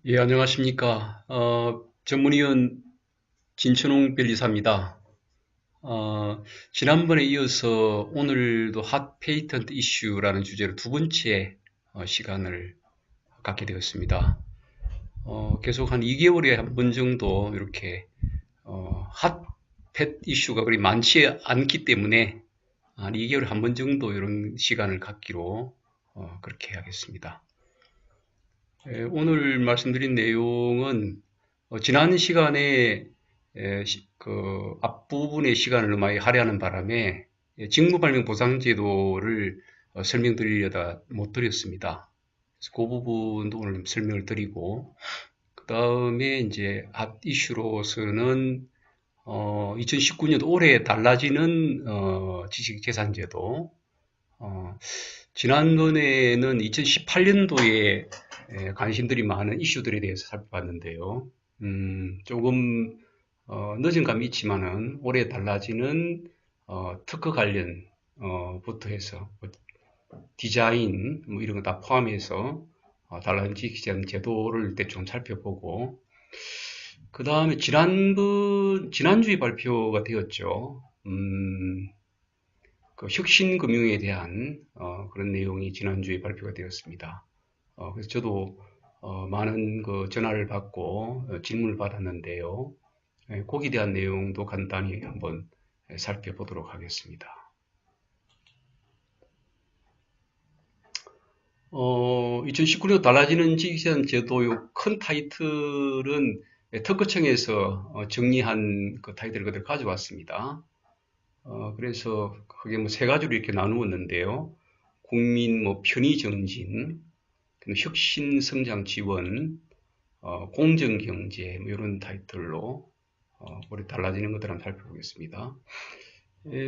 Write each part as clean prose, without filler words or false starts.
예, 안녕하십니까. 전문위원 진천홍 변리사입니다. 지난번에 이어서 오늘도 핫 페이턴트 이슈라는 주제로 두 번째 시간을 갖게 되었습니다. 계속 한 2개월에 한 번 정도 이렇게 핫펫 이슈가 그리 많지 않기 때문에 한 2개월에 한 번 정도 이런 시간을 갖기로 그렇게 하겠습니다. 오늘 말씀드린 내용은 지난 시간에 그 앞부분의 시간을 많이 할애하는 바람에 직무발명보상제도를 설명드리려다 못 드렸습니다. 그래서 그 부분도 오늘 좀 설명을 드리고, 그 다음에 이제 핫 이슈로서는 2019년 올해 달라지는 지식재산제도, 어, 지난번에는 2018년도에 관심들이 많은 이슈들에 대해서 살펴봤는데요. 조금 늦은 감이 있지만은 올해 달라지는 특허 관련 부터 해서 뭐 디자인 뭐 이런 거 다 포함해서 달라진 지식재산 제도를 대충 살펴보고 그 다음에 지난주에 발표가 되었죠. 그 혁신금융에 대한 그런 내용이 지난주에 발표가 되었습니다. 그래서 저도 많은 그 전화를 받고 질문을 받았는데요. 거기에 대한 내용도 간단히 한번 살펴보도록 하겠습니다. 2019년 달라지는 지기현 제도의 큰 타이틀은 특허청에서 정리한 그 타이틀을 그대로 가져왔습니다. 그래서 그게 뭐 세 가지로 이렇게 나누었는데요. 국민 뭐 편의 정진, 혁신 성장 지원, 공정 경제 뭐 이런 타이틀로 우리 달라지는 것들 한번 살펴보겠습니다.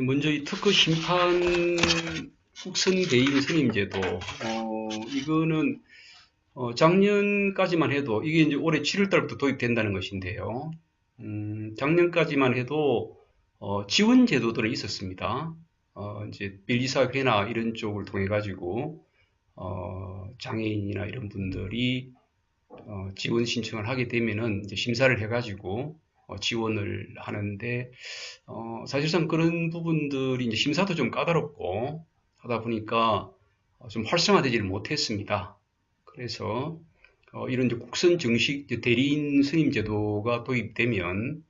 먼저 이 특허 심판 국선 대인 선임제도 이거는 작년까지만 해도 이게 이제 올해 7월 달부터 도입된다는 것인데요. 작년까지만 해도 지원 제도들은 있었습니다. 이제 빌리사회나 이런 쪽을 통해 가지고 장애인이나 이런 분들이 지원 신청을 하게 되면은 이제 심사를 해가지고 지원을 하는데 사실상 그런 부분들이 이제 심사도 좀 까다롭고 하다 보니까 좀 활성화되지를 못했습니다. 그래서 이런 이제 국선 정식 대리인 선임 제도가 도입되면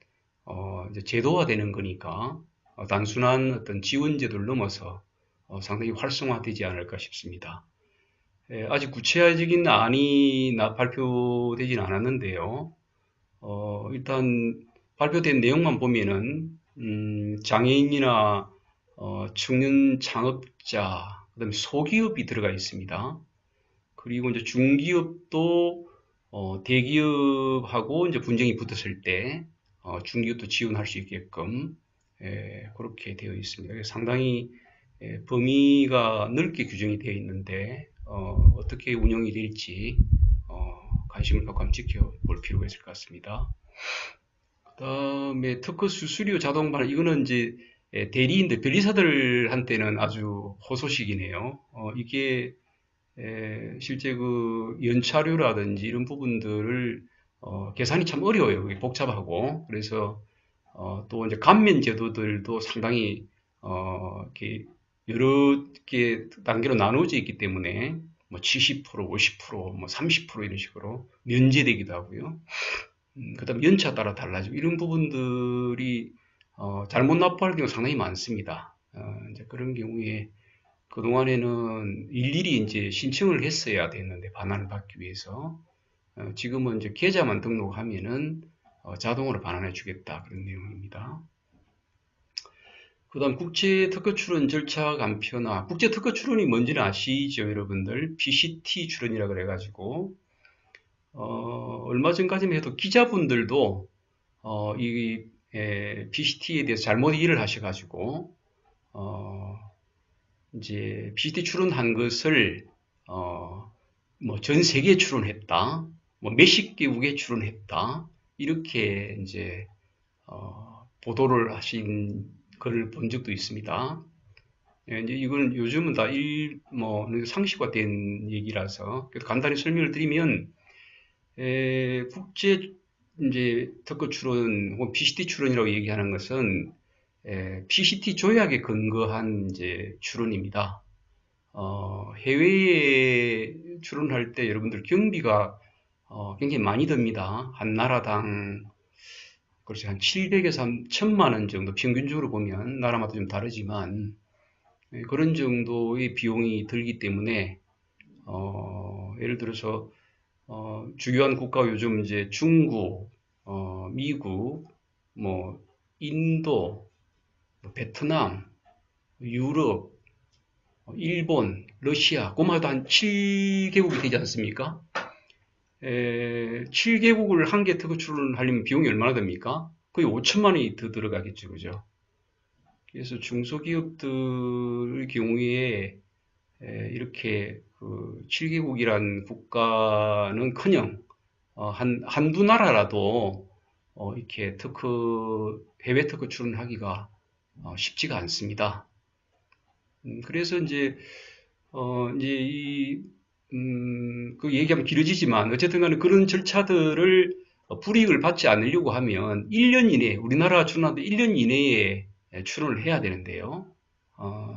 이제 제도화되는 거니까 단순한 어떤 지원 제도를 넘어서 상당히 활성화되지 않을까 싶습니다. 아직 구체적인 안이 발표되진 않았는데요. 일단 발표된 내용만 보면은 장애인이나 청년 창업자, 그다음에 소기업이 들어가 있습니다. 그리고 이제 중기업도 대기업하고 이제 분쟁이 붙었을 때 중기업도 지원할 수 있게끔 그렇게 되어 있습니다. 상당히 범위가 넓게 규정이 되어 있는데 떻게 운영이 될지 관심을 갖고 한번 지켜볼 필요가 있을 것 같습니다. 그다음에 특허 수수료 자동 반환 이거는 이제 대리인들 변리사들한테는 아주 호소식이네요. 이게 실제 그 연차료라든지 이런 부분들을 계산이 참 어려워요. 그게 복잡하고 그래서 또 이제 감면 제도들도 상당히 이렇게 여러 개 단계로 나누어져 있기 때문에 뭐 70%, 50%, 뭐 30% 이런 식으로 면제되기도 하고요. 그다음 연차 따라 달라지고 이런 부분들이 잘못 납부할 경우 상당히 많습니다. 이제 그런 경우에 그동안에는 일일이 이제 신청을 했어야 됐는데 반환을 받기 위해서 지금은 이제 계좌만 등록하면은 자동으로 반환해 주겠다 그런 내용입니다. 그다음 국제 특허 출원 절차 간편화. 국제 특허 출원이 뭔지는 아시죠, 여러분들? PCT 출원이라 그래가지고 얼마 전까지만 해도 기자분들도 이 PCT에 대해서 잘못 이해를 하셔가지고 이제 PCT 출원한 것을 뭐 전 세계에 출원했다, 뭐 몇십 개국에 출원했다 이렇게 이제 보도를 하신 걸 본 적도 있습니다. 이제 이건 요즘은 다 뭐 상식화된 얘기라서 간단히 설명을 드리면 국제 이제 특허 출원 혹은 PCT 출원이라고 얘기하는 것은 PCT 조약에 근거한 이제 출원입니다. 해외에 출원할 때 여러분들 경비가 굉장히 많이 듭니다. 한 나라당 그렇지 한 700에서 한 1000만 원 정도 평균적으로 보면 나라마다 좀 다르지만 그런 정도의 비용이 들기 때문에 예를 들어서 주요한 국가 요즘 이제 중국, 미국, 뭐 인도, 뭐 베트남, 유럽, 일본, 러시아, 그마다 한 7개국이 되지 않습니까? 7개국을 한 개 특허 출원하려면 비용이 얼마나 됩니까? 거의 5천만 원이 더 들어가겠죠, 그죠? 그래서 중소기업들의 경우에 이렇게 그 7개국이란 국가는커녕 한두 나라라도 이렇게 해외 특허 출원하기가 쉽지가 않습니다. 그래서 이제 그 얘기하면 길어지지만 어쨌든 간에 그런 절차들을 불이익을 받지 않으려고 하면 1년 이내에, 우리나라 출원하는데 1년 이내에 출원을 해야 되는데요. 어,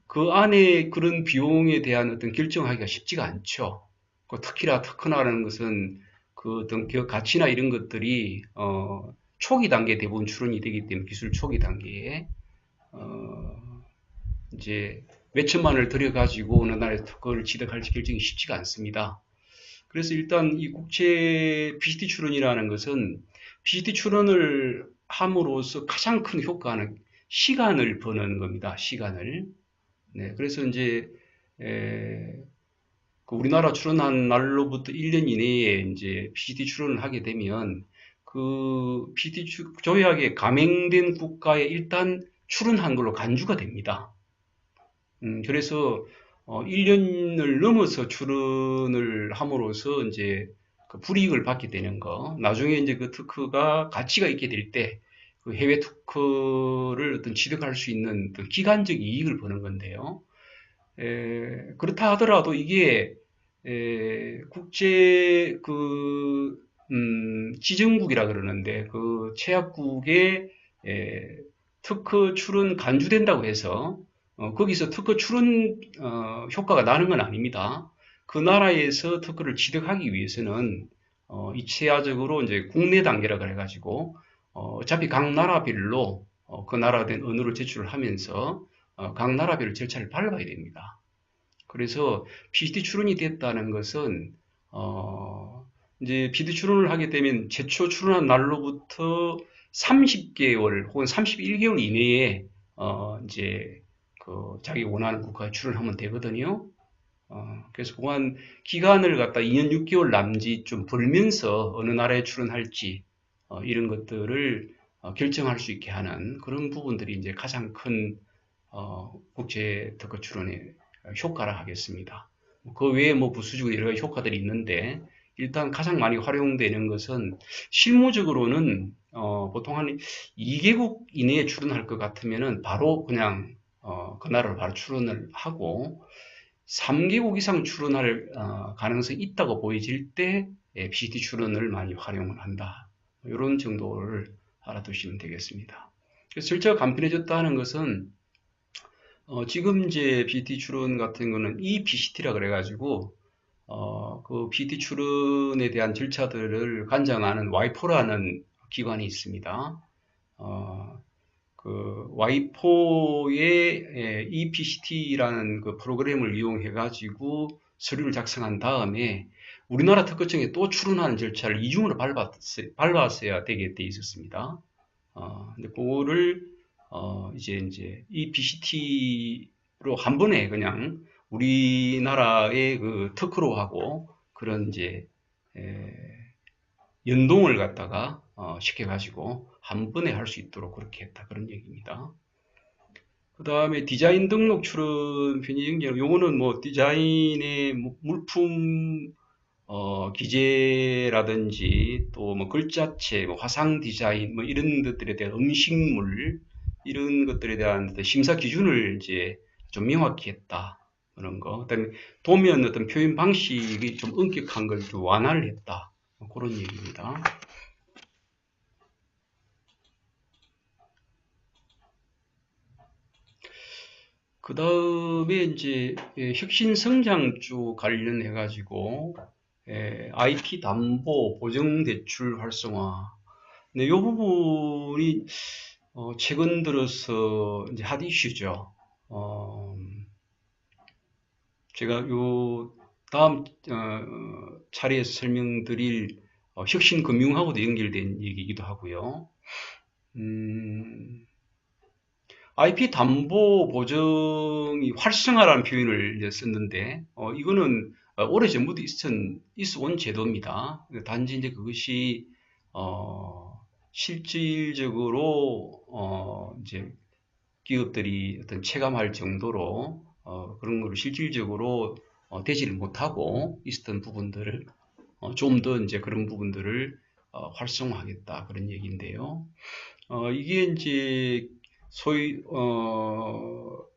그 안에 그런 비용에 대한 어떤 결정하기가 쉽지가 않죠. 특히나 특허나라는 것은 그 어떤 기업 가치나 이런 것들이 초기 단계에 대부분 출원이 되기 때문에 기술 초기 단계에 어, 이제 몇천만 원을 들여가지고 어느 나라에서 특허를 취득할지 결정이 쉽지가 않습니다. 그래서 일단 이 국제 PCT 출원이라는 것은 PCT 출원을 함으로써 가장 큰 효과는 시간을 버는 겁니다. 시간을. 네, 그래서 이제 그 우리나라 출원한 날로부터 1년 이내에 이제 PCT 출원을 하게 되면 그 PCT 조약에 감행된 국가에 일단 출원한 걸로 간주가 됩니다. 그래서 1년을 넘어서 출원을 함으로써 이제 그 불이익을 받게 되는 거, 나중에 이제 그 특허가 가치가 있게 될 때 그 해외 특허를 어떤 취득할 수 있는 어떤 기간적 이익을 보는 건데요. 그렇다 하더라도 이게 국제 지정국이라 그러는데 그 최약국에 특허 출원 간주된다고 해서 거기서 특허 출원 효과가 나는 건 아닙니다. 그 나라에서 특허를 취득하기 위해서는 2차적으로 이제 국내 단계라 그래가지고 어차피 각 나라별로 그 나라에 대한 언어를 제출을 하면서 각 나라별 절차를 밟아야 됩니다. 그래서 PCT 출원이 됐다는 것은 이제 PD 출원을 하게 되면 최초 출원한 날로부터 30개월 혹은 31개월 이내에 이제 그 자기 원하는 국가에 출원하면 되거든요. 그래서 그한 기간을 갖다 2년 6개월 남짓 좀 벌면서 어느 나라에 출원할지 이런 것들을 결정할 수 있게 하는 그런 부분들이 이제 가장 큰 국제 특허 출원의 효과라 하겠습니다. 그 외에 뭐 부수적으로 여러 가지 효과들이 있는데 일단 가장 많이 활용되는 것은 실무적으로는 보통 한 2개국 이내에 출원할 것 같으면은 바로 그냥 그 나라로 바로 출원을 하고 3개국 이상 출원할 가능성이 있다고 보여질 때 PCT 출원을 많이 활용을 한다. 이런 정도를 알아두시면 되겠습니다. 그래서 절차가 간편해졌다는 것은 지금 이제 PCT 출원 같은 거는 ePCT라 그래가지고 그 PCT 출원에 대한 절차들을 관장하는 와이포라는 기관이 있습니다. 그 와이포의 ePCT라는 그 프로그램을 이용해 가지고 서류를 작성한 다음에 우리나라 특허청에 또 출원하는 절차를 이중으로 밟았어야 되게 돼 있었습니다. 근데 그거를 이제 ePCT로 한 번에 그냥 우리나라의 그 특허로 하고 그런 이제 연동을 갖다가 시켜가지고 한 번에 할 수 있도록 그렇게 했다 그런 얘기입니다. 그 다음에 디자인 등록 출원 편의 연결 요거는 뭐 디자인의 물품 기재라든지 또 뭐 글자체, 뭐 화상 디자인 뭐 이런 것들에 대한 음식물 이런 것들에 대한 심사 기준을 이제 좀 명확히 했다. 그런 거. 그다음에 도면 어떤 표현 방식이 좀 엄격한 걸 좀 완화를 했다. 그런 얘기입니다. 그 다음에 이제 혁신 성장 쪽 관련해 가지고 IP 담보 보증 대출 활성화. 네, 이 부분이 최근 들어서 이제 핫 이슈죠. 어, 제가 요 다음 차례에서 설명드릴 혁신 금융하고도 연결된 얘기이기도 하고요. IP 담보 보증이 활성화라는 표현을 이제 썼는데, 이거는 오래전부터 있어 온 제도입니다. 단지 이제 그것이, 실질적으로, 이제 기업들이 어떤 체감할 정도로, 그런 거를 실질적으로 되지를 못하고 있었던 부분들을, 좀 더 이제 그런 부분들을 활성화하겠다. 그런 얘기인데요. 이게 이제 소위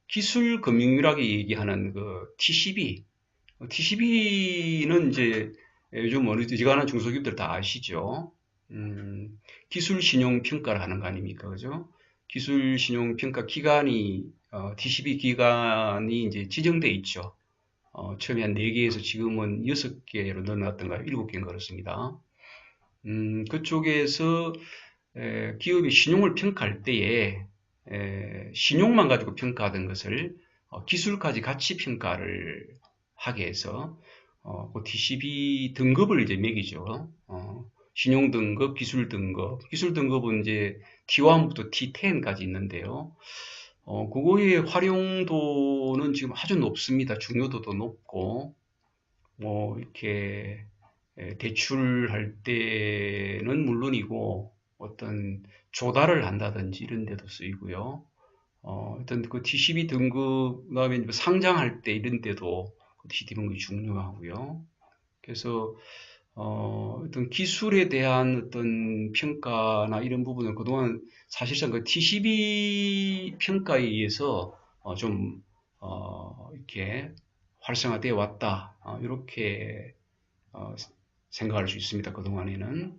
기술 금융이라고 얘기하는 그 TCB, TCB는 이제 요즘 어느 지간한 중소기업들 다 아시죠? 기술 신용 평가를 하는 거 아닙니까, 그죠? 기술 신용 평가 기관이 TCB 기관이 이제 지정돼 있죠. 처음에 한 4개에서 지금은 6개로 늘어났던가요? 7개인 것 같습니다. 그쪽에서 기업이 신용을 평가할 때에 신용만 가지고 평가하던 것을 기술까지 같이 평가를 하게 해서 그 TCB 등급을 이제 매기죠. 신용 등급, 기술 등급. 기술 등급은 이제 T1부터 T10까지 있는데요. 그거의 활용도는 지금 아주 높습니다. 중요도도 높고, 뭐, 이렇게, 대출할 때는 물론이고, 어떤 조달을 한다든지 이런 데도 쓰이고요. 어떤 그 TCB 등급, 그 다음에 상장할 때 이런 데도 그 TCB 등급이 중요하고요. 그래서, 어떤 기술에 대한 어떤 평가나 이런 부분은 그동안 사실상 그 TCB 평가에 의해서 좀, 이렇게 활성화되어 왔다. 이렇게 생각할 수 있습니다. 그동안에는.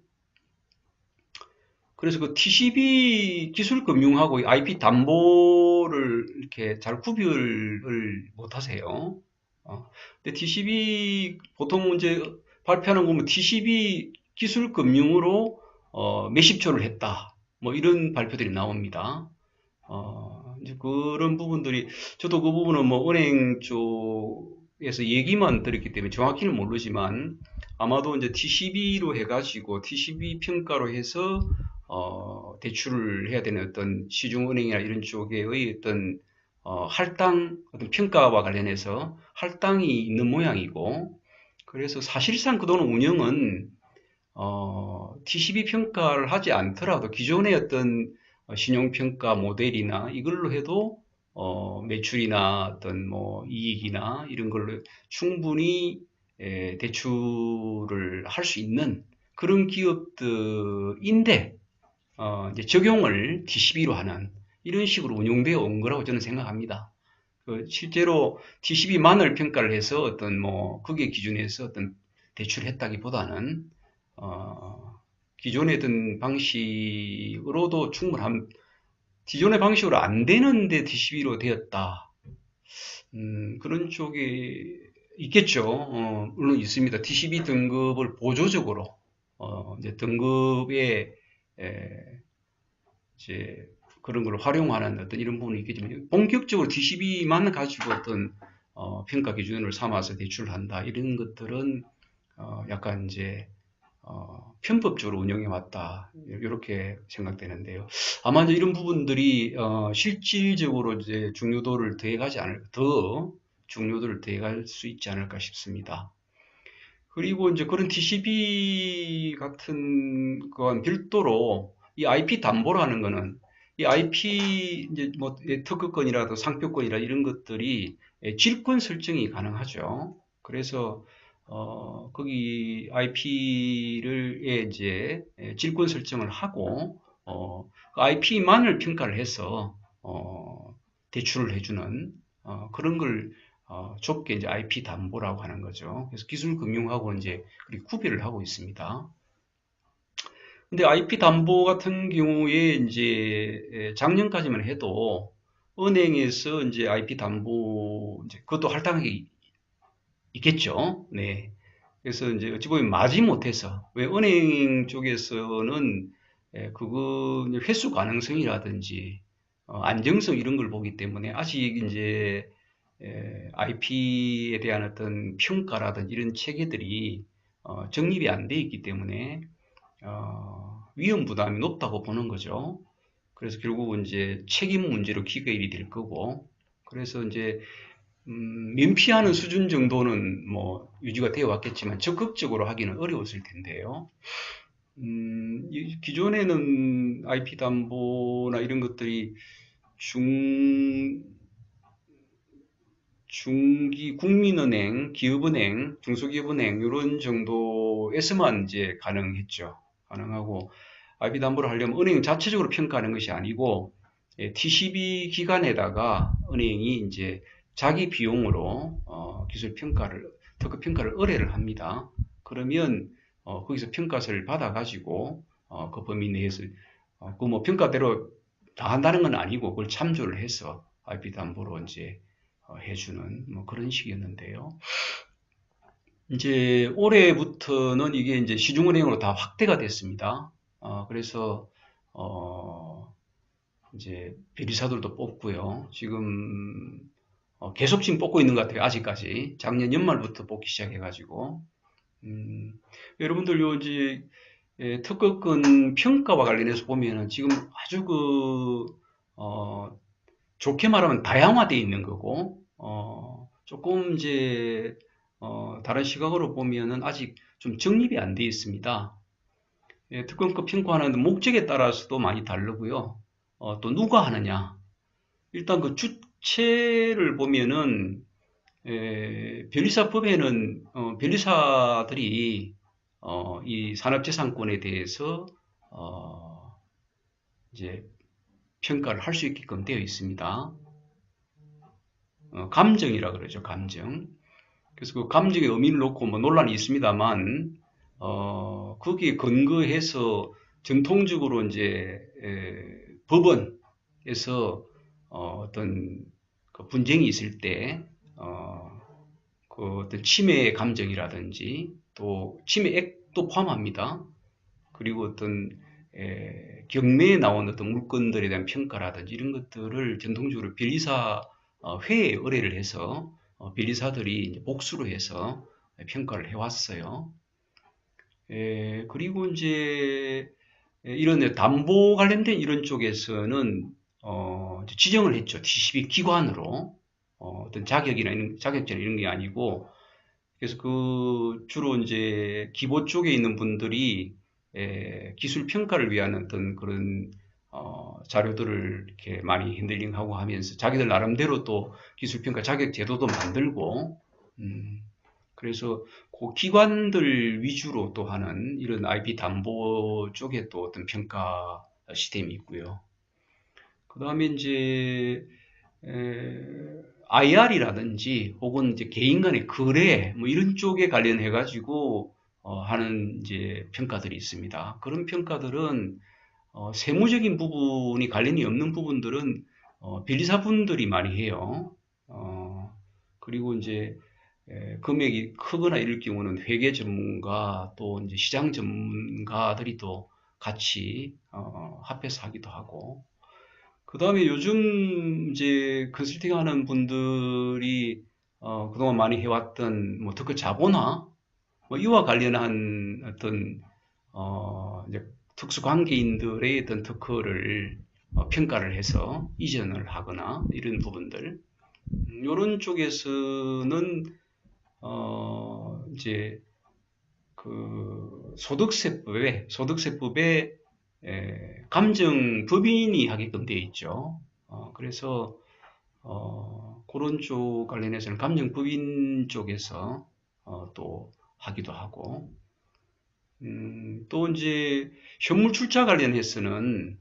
그래서 그 TCB 기술금융하고 IP 담보를 이렇게 잘 구별을 못 하세요. 근데 TCB 보통 이제 발표하는 거 보면 TCB 기술금융으로 몇십 조를 했다. 뭐 이런 발표들이 나옵니다. 이제 그런 부분들이 저도 그 부분은 뭐 은행 쪽에서 얘기만 들었기 때문에 정확히는 모르지만 아마도 이제 TCB로 해가지고 TCB 평가로 해서 대출을 해야 되는 어떤 시중은행이나 이런 쪽의 어떤 할당 어떤 평가와 관련해서 할당이 있는 모양이고 그래서 사실상 그동안 운영은 TCB 평가를 하지 않더라도 기존의 어떤 신용평가 모델이나 이걸로 해도 매출이나 어떤 뭐 이익이나 이런 걸로 충분히 대출을 할 수 있는 그런 기업들인데 이제 적용을 TCB로 하는 이런 식으로 운용되어 온 거라고 저는 생각합니다. 실제로 TCB만을 평가를 해서 어떤 뭐 그게 기준에서 어떤 대출을 했다기보다는 기존의 어떤 방식으로도 충분한 기존의 방식으로 안 되는데 TCB로 되었다. 그런 쪽이 있겠죠. 물론 있습니다. TCB 등급을 보조적으로 이제 등급에 이제 그런 걸 활용하는 어떤 이런 부분이 있겠지만 본격적으로 TCB만 가지고 어떤 평가 기준을 삼아서 대출을 한다 이런 것들은 약간 이제 편법적으로 운영해 왔다 이렇게 생각되는데요. 아마 이제 이런 부분들이 실질적으로 이제 중요도를 더해가지 않을 더 중요도를 더해갈 수 있지 않을까 싶습니다. 그리고 이제 그런 TCB 같은 거와 별도로 이 IP 담보라는 거는 이 IP 이제 뭐 특허권이라도 상표권이라 이런 것들이 질권 설정이 가능하죠. 그래서 거기 IP를 이제 질권 설정을 하고 그 IP만을 평가를 해서 대출을 해주는 그런 걸 좁게 이제 IP 담보라고 하는 거죠. 그래서 기술금융하고 이제 그렇게 구별을 하고 있습니다. 근데 IP 담보 같은 경우에 이제 작년까지만 해도 은행에서 이제 IP 담보 이제 그것도 할당하게 있겠죠. 네. 그래서 이제 어찌 보면 마지못해서 왜 은행 쪽에서는 그거 이제 회수 가능성이라든지 안정성 이런 걸 보기 때문에 아직 이제 IP에 대한 어떤 평가라든지 이런 체계들이 정립이 안 돼 있기 때문에 위험 부담이 높다고 보는 거죠. 그래서 결국은 이제 책임 문제로 귀결이 될 거고, 그래서 이제 면피하는 수준 정도는 뭐 유지가 되어 왔겠지만 적극적으로 하기는 어려웠을 텐데요. 기존에는 IP 담보나 이런 것들이 중 중기 국민은행, 기업은행, 중소기업은행 이런 정도에서만 이제 가능했죠. 가능하고 IP 담보를 하려면 은행 자체적으로 평가하는 것이 아니고 TCB 기관에다가 은행이 이제 자기 비용으로 기술 평가를 특허 평가를 의뢰를 합니다. 그러면 거기서 평가서를 받아가지고 그 범위 내에서 그 뭐 평가대로 다 한다는 건 아니고 그걸 참조를 해서 IP 담보로 이제 해주는 뭐 그런 식이었는데요. 이제 올해부터는 이게 이제 시중은행으로 다 확대가 됐습니다. 그래서 이제 변리사들도 뽑고요. 지금 계속 지금 뽑고 있는 것 같아요. 아직까지 작년 연말부터 뽑기 시작해가지고 여러분들 요 이제 특허권 평가와 관련해서 보면은 지금 아주 좋게 말하면 다양화되어 있는 거고, 조금 이제, 다른 시각으로 보면은 아직 좀 정립이 안 되어 있습니다. 특검급 평가하는 목적에 따라서도 많이 다르고요. 또 누가 하느냐. 일단 그 주체를 보면은, 변리사법에는, 변리사들이, 이 산업재산권에 대해서, 이제 평가를 할 수 있게끔 되어 있습니다. 감정이라 그러죠, 감정. 그래서 그 감정의 의미를 놓고 뭐 논란이 있습니다만, 거기에 근거해서 정통적으로 이제, 법원에서, 어떤 그 분쟁이 있을 때, 그 어떤 침해 감정이라든지, 또 침해액도 포함합니다. 그리고 어떤 경매에 나온 어떤 물건들에 대한 평가라든지 이런 것들을 전통적으로 변리사 회의에 의뢰를 해서 변리사들이 이제 복수로 해서 평가를 해왔어요. 그리고 이제 이런 담보 관련된 이런 쪽에서는 이제 지정을 했죠. TCB 기관으로 어떤 자격이나 자격증 이런 게 아니고 그래서 그 주로 이제 기보 쪽에 있는 분들이 기술 평가를 위한 어떤 그런 자료들을 이렇게 많이 핸들링하고 하면서 자기들 나름대로 또 기술 평가 자격 제도도 만들고 그래서 그 기관들 위주로 또 하는 이런 IP 담보 쪽에 또 어떤 평가 시스템이 있고요. 그 다음에 이제 IR이라든지 혹은 이제 개인 간의 거래 뭐 이런 쪽에 관련해 가지고 하는 이제 평가들이 있습니다. 그런 평가들은 세무적인 부분이 관련이 없는 부분들은 변리사분들이 많이 해요. 그리고 이제 금액이 크거나 이럴 경우는 회계 전문가 또 이제 시장 전문가들이 또 같이 합해서 하기도 하고 그 다음에 요즘 이제 컨설팅 하는 분들이 그동안 많이 해왔던 뭐 특허 자본화 뭐 이와 관련한 어떤 이제 특수 관계인들의 어떤 특허를 평가를 해서 이전을 하거나 이런 부분들 이런 쪽에서는 이제 그 소득세법에 감정법인이 하게끔 되어 있죠. 그래서 그런 쪽 관련해서는 감정법인 쪽에서 또 하기도 하고 또 이제 현물 출자 관련해서는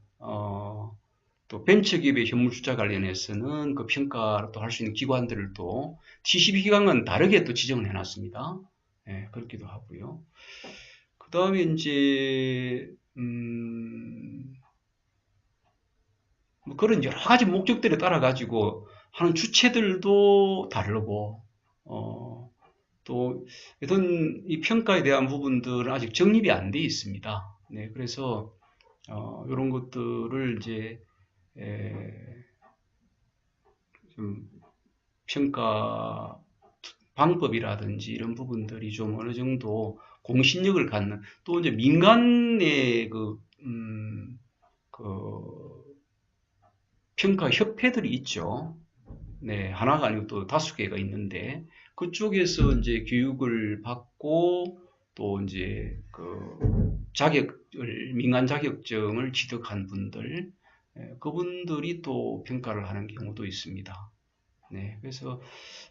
또 벤처기업의 현물 투자 관련해서는 그 평가를 또 할 수 있는 기관들을 또 TCB 기관은 다르게 또 지정을 해놨습니다. 예, 그렇기도 하고요. 그 다음에 이제 뭐 그런 여러 가지 목적들에 따라 가지고 하는 주체들도 다르고 또 어떤 이 평가에 대한 부분들은 아직 정립이 안 돼 있습니다. 네, 그래서 이런 것들을 이제 좀 평가 방법이라든지 이런 부분들이 좀 어느 정도 공신력을 갖는 또 이제 민간의 그 평가 협회들이 있죠. 네, 하나가 아니고 또 다섯 개가 있는데 그쪽에서 이제 교육을 받고 또 이제 그 민간 자격증을 취득한 분들, 그분들이 또 평가를 하는 경우도 있습니다. 네, 그래서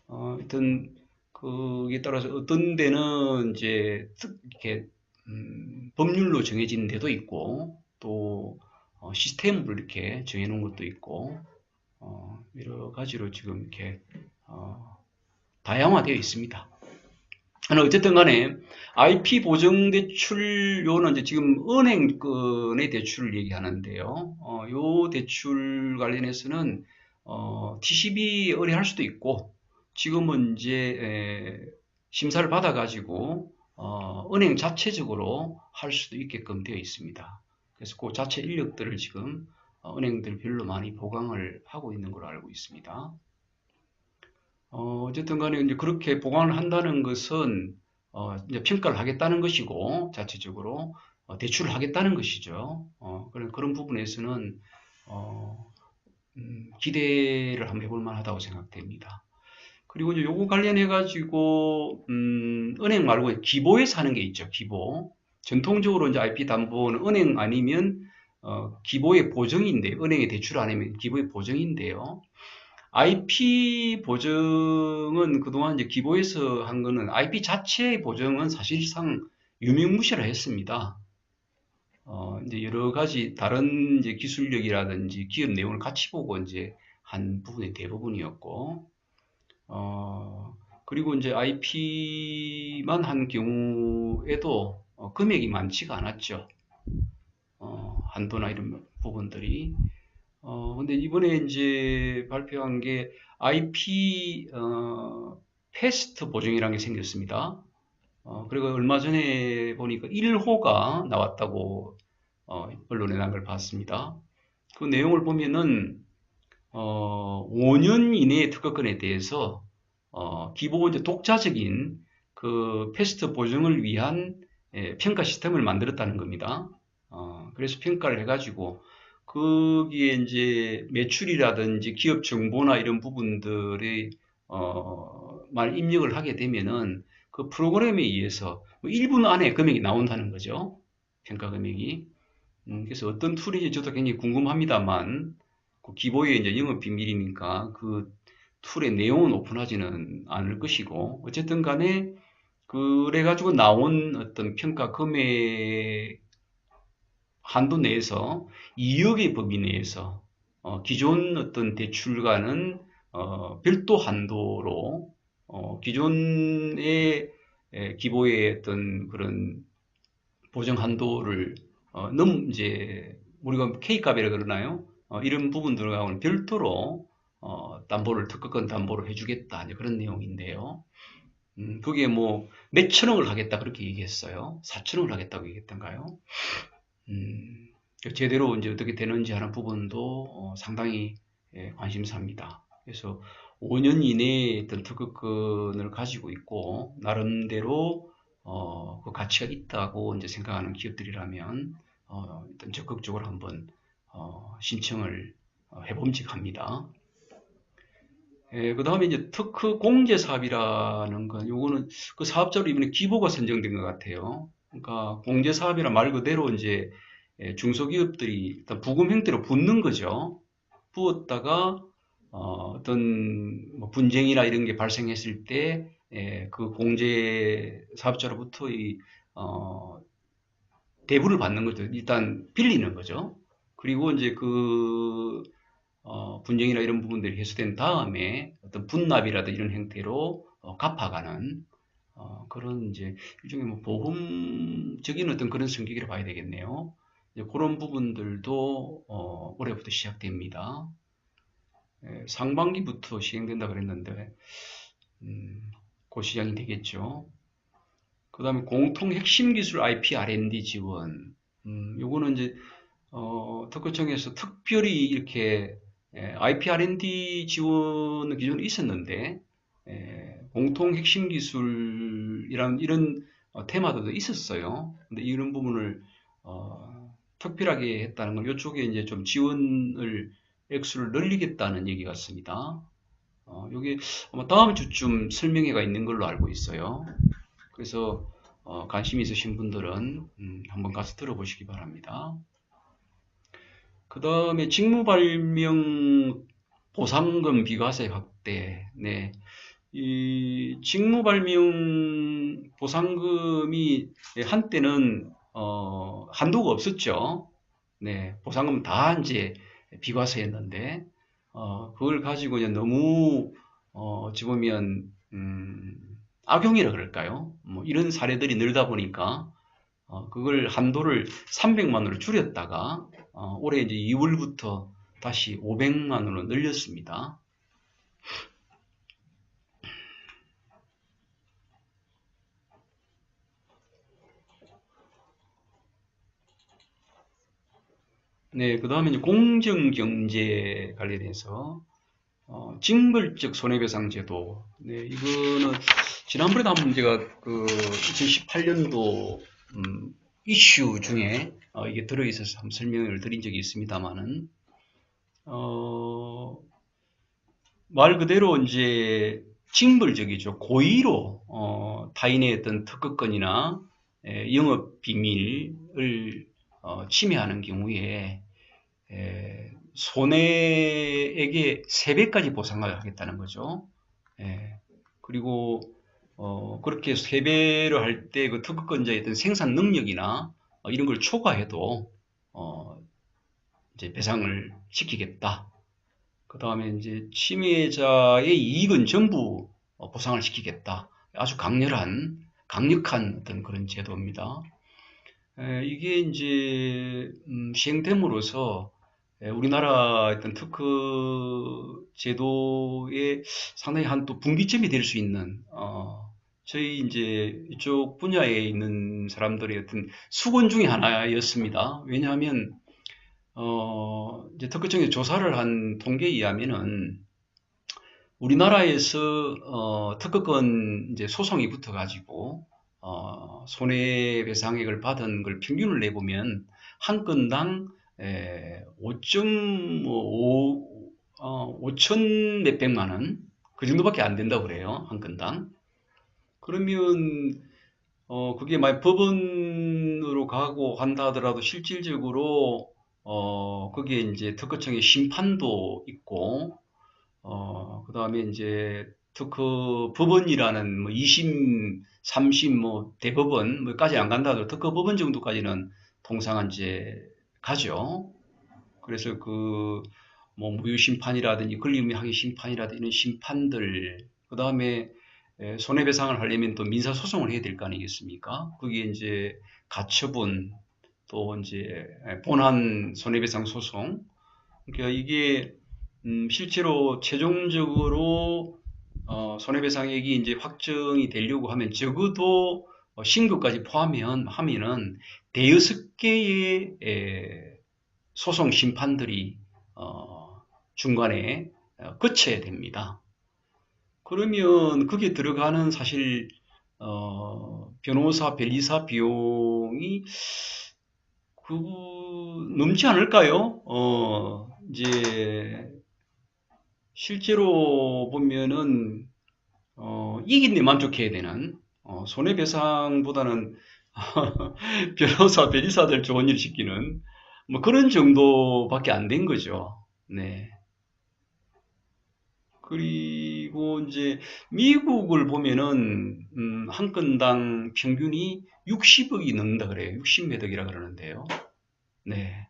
어떤 거기에 따라서 어떤 데는 이제 이렇게 법률로 정해진 데도 있고 또 시스템으로 이렇게 정해놓은 것도 있고 여러 가지로 지금 이렇게 다양화되어 있습니다. 어쨌든 간에 IP 보증 대출료는 이제 지금 은행권의 대출을 얘기하는데요. 요 대출 관련해서는 TCB 의뢰할 수도 있고 지금은 이제 심사를 받아가지고 은행 자체적으로 할 수도 있게끔 되어 있습니다. 그래서 그 자체 인력들을 지금 은행들별로 많이 보강을 하고 있는 걸로 알고 있습니다. 어쨌든 간에 이제 그렇게 보강을 한다는 것은 이제 평가를 하겠다는 것이고 자체적으로 대출을 하겠다는 것이죠. 그런 부분에서는 기대를 한번 해볼 만하다고 생각됩니다. 그리고 이제 요거 관련해 가지고 은행 말고 기보에서 하는 게 있죠. 기보. 전통적으로 이제 IP 담보는 은행 아니면 기보의 보증인데 은행에 대출 안 하면 기보의 보증인데요. IP 보증은 그동안 이제 기보에서 한 거는 IP 자체의 보증은 사실상 유명무실화 했습니다. 이제 여러 가지 다른 이제 기술력이라든지 기업 내용을 같이 보고 이제 한 부분이 대부분이었고, 그리고 이제 IP만 한 경우에도 금액이 많지가 않았죠. 한도나 이런 부분들이. 근데 이번에 이제 발표한 게 IP 패스트 보증이라는 게 생겼습니다. 그리고 얼마 전에 보니까 1호가 나왔다고 언론에 난 걸 봤습니다. 그 내용을 보면은 5년 이내의 특허권에 대해서 기본 이제 독자적인 그 패스트 보증을 위한 평가 시스템을 만들었다는 겁니다. 그래서 평가를 해가지고 거기에 이제 매출이라든지 기업 정보나 이런 부분들이 말 입력을 하게 되면은 그 프로그램에 의해서 1분 안에 금액이 나온다는 거죠. 평가 금액이. 그래서 어떤 툴인지 저도 굉장히 궁금합니다만 그 기보의 이제 영업 비밀이니까 그 툴의 내용은 오픈하지는 않을 것이고 어쨌든 간에 그래가지고 나온 어떤 평가 금액 한도 내에서 2억의 범위 내에서 기존 어떤 대출과는 별도 한도로 기존의 기보의 어떤 그런 보정 한도를 이제 우리가 K값이라 그러나요? 이런 부분들하고는 별도로 특허권 담보를 해주겠다 이제 그런 내용인데요. 그게 뭐 몇천억을 하겠다 그렇게 얘기했어요. 4천억을 하겠다고 얘기했던가요? 제대로 이제 어떻게 되는지 하는 부분도 상당히 관심사입니다. 그래서 5년 이내에 어떤 특허권을 가지고 있고 나름대로 그 가치가 있다고 이제 생각하는 기업들이라면 일단 적극적으로 한번 신청을 해봄직합니다. 그 다음에 이제 특허 공제 사업이라는 건 요거는 그 사업자로 이번에 기보가 선정된 것 같아요. 그러니까 공제 사업이란 말 그대로 이제 중소기업들이 일단 부금 형태로 붓는 거죠. 부었다가 어떤 뭐 분쟁이나 이런 게 발생했을 때 그 공제 사업자로부터 이 대부를 받는 거죠. 일단 빌리는 거죠. 그리고 이제 분쟁이나 이런 부분들이 해소된 다음에 어떤 분납이라든 이런 형태로 갚아가는 그런 이제 일종의 뭐 보험적인 어떤 그런 성격이라 봐야 되겠네요. 이제 그런 부분들도 올해부터 시작됩니다. 상반기부터 시행된다 그랬는데 그 시작이 되겠죠. 그 다음에 공통 핵심 기술 IP R&D 지원. 요거는 이제 특허청에서 특별히 이렇게 IP R&D 지원은 기존에 있었는데 공통 핵심 기술이란 이런 테마도 있었어요. 근데 이런 부분을 특별하게 했다는 건 이쪽에 이제 좀 지원을 액수를 늘리겠다는 얘기 같습니다. 여기 아마 다음 주쯤 설명회가 있는 걸로 알고 있어요. 그래서 관심 있으신 분들은 한번 가서 들어보시기 바랍니다. 그 다음에 직무발명 보상금 비과세 확대. 네. 이 직무발명 보상금이 한때는 한도가 없었죠. 네. 보상금 다 이제 비과세였는데 그걸 가지고 이제 너무 어찌 보면 악용이라 그럴까요? 뭐 이런 사례들이 늘다 보니까 그걸 한도를 300만으로 줄였다가 올해 이제 2월부터 다시 500만으로 늘렸습니다. 네, 그 다음에 이제 공정경제 관련해서 징벌적 손해배상 제도. 네, 이거는 지난번에도 한번 제가 그 2018년도 이슈 중에 이게 들어있어서 한번 설명을 드린 적이 있습니다만은 말 그대로 이제 징벌적이죠. 고의로 타인의 어떤 특허권이나 영업 비밀을 침해하는 경우에 손해액의 3배까지 보상을 하겠다는 거죠. 그리고 그렇게 3배를 할 때 그 특허권자의 어떤 생산 능력이나 이런 걸 초과해도 이제 배상을 시키겠다. 그 다음에 이제 침해자의 이익은 전부 보상을 시키겠다. 아주 강력한 어떤 그런 제도입니다. 이게 이제 시행됨으로써 우리나라 어떤 특허 제도의 상당히 한 또 분기점이 될 수 있는 저희 이제 이쪽 분야에 있는 사람들의 어떤 수건 중에 하나였습니다. 왜냐하면 이제 특허청에 조사를 한 통계에 의하면은 우리나라에서 특허권 이제 소송이 붙어가지고 손해배상액을 받은 걸 평균을 내보면 한 건당 5천 몇백만 원, 그 정도밖에 안 된다고 그래요. 한 건당. 그러면 그게 만약 법원으로 가고 한다 하더라도 실질적으로 거기에 이제 특허청의 심판도 있고 그 다음에 이제 특허 법원이라는 뭐 2심, 3심, 뭐 대법원 뭐까지 안 간다 하더라도 특허 법원 정도까지는 통상 이제 가죠. 그래서 뭐 무효심판이라든지 권리의무항의 심판이라든지 이런 심판들, 그 다음에 손해배상을 하려면 또 민사소송을 해야 될 거 아니겠습니까? 거기에 이제 가처분, 또 이제 본안 손해배상 소송. 그러니까 이게 실제로 최종적으로 손해배상액이 이제 확정이 되려고 하면 적어도 신고까지 하면은 대여섯 개의 소송 심판들이 중간에 거쳐야 됩니다. 그러면 거기에 들어가는 사실 변호사, 변리사 비용이 넘지 않을까요? 이제 실제로 보면은 이긴 데 만족해야 되는 손해배상보다는 변호사, 변리사들 좋은 일 시키는 뭐 그런 정도밖에 안 된 거죠. 네. 그리고 이제 미국을 보면은 한 건당 평균이 60억이 넘는다 그래요. 60몇 억이라 그러는데요. 네.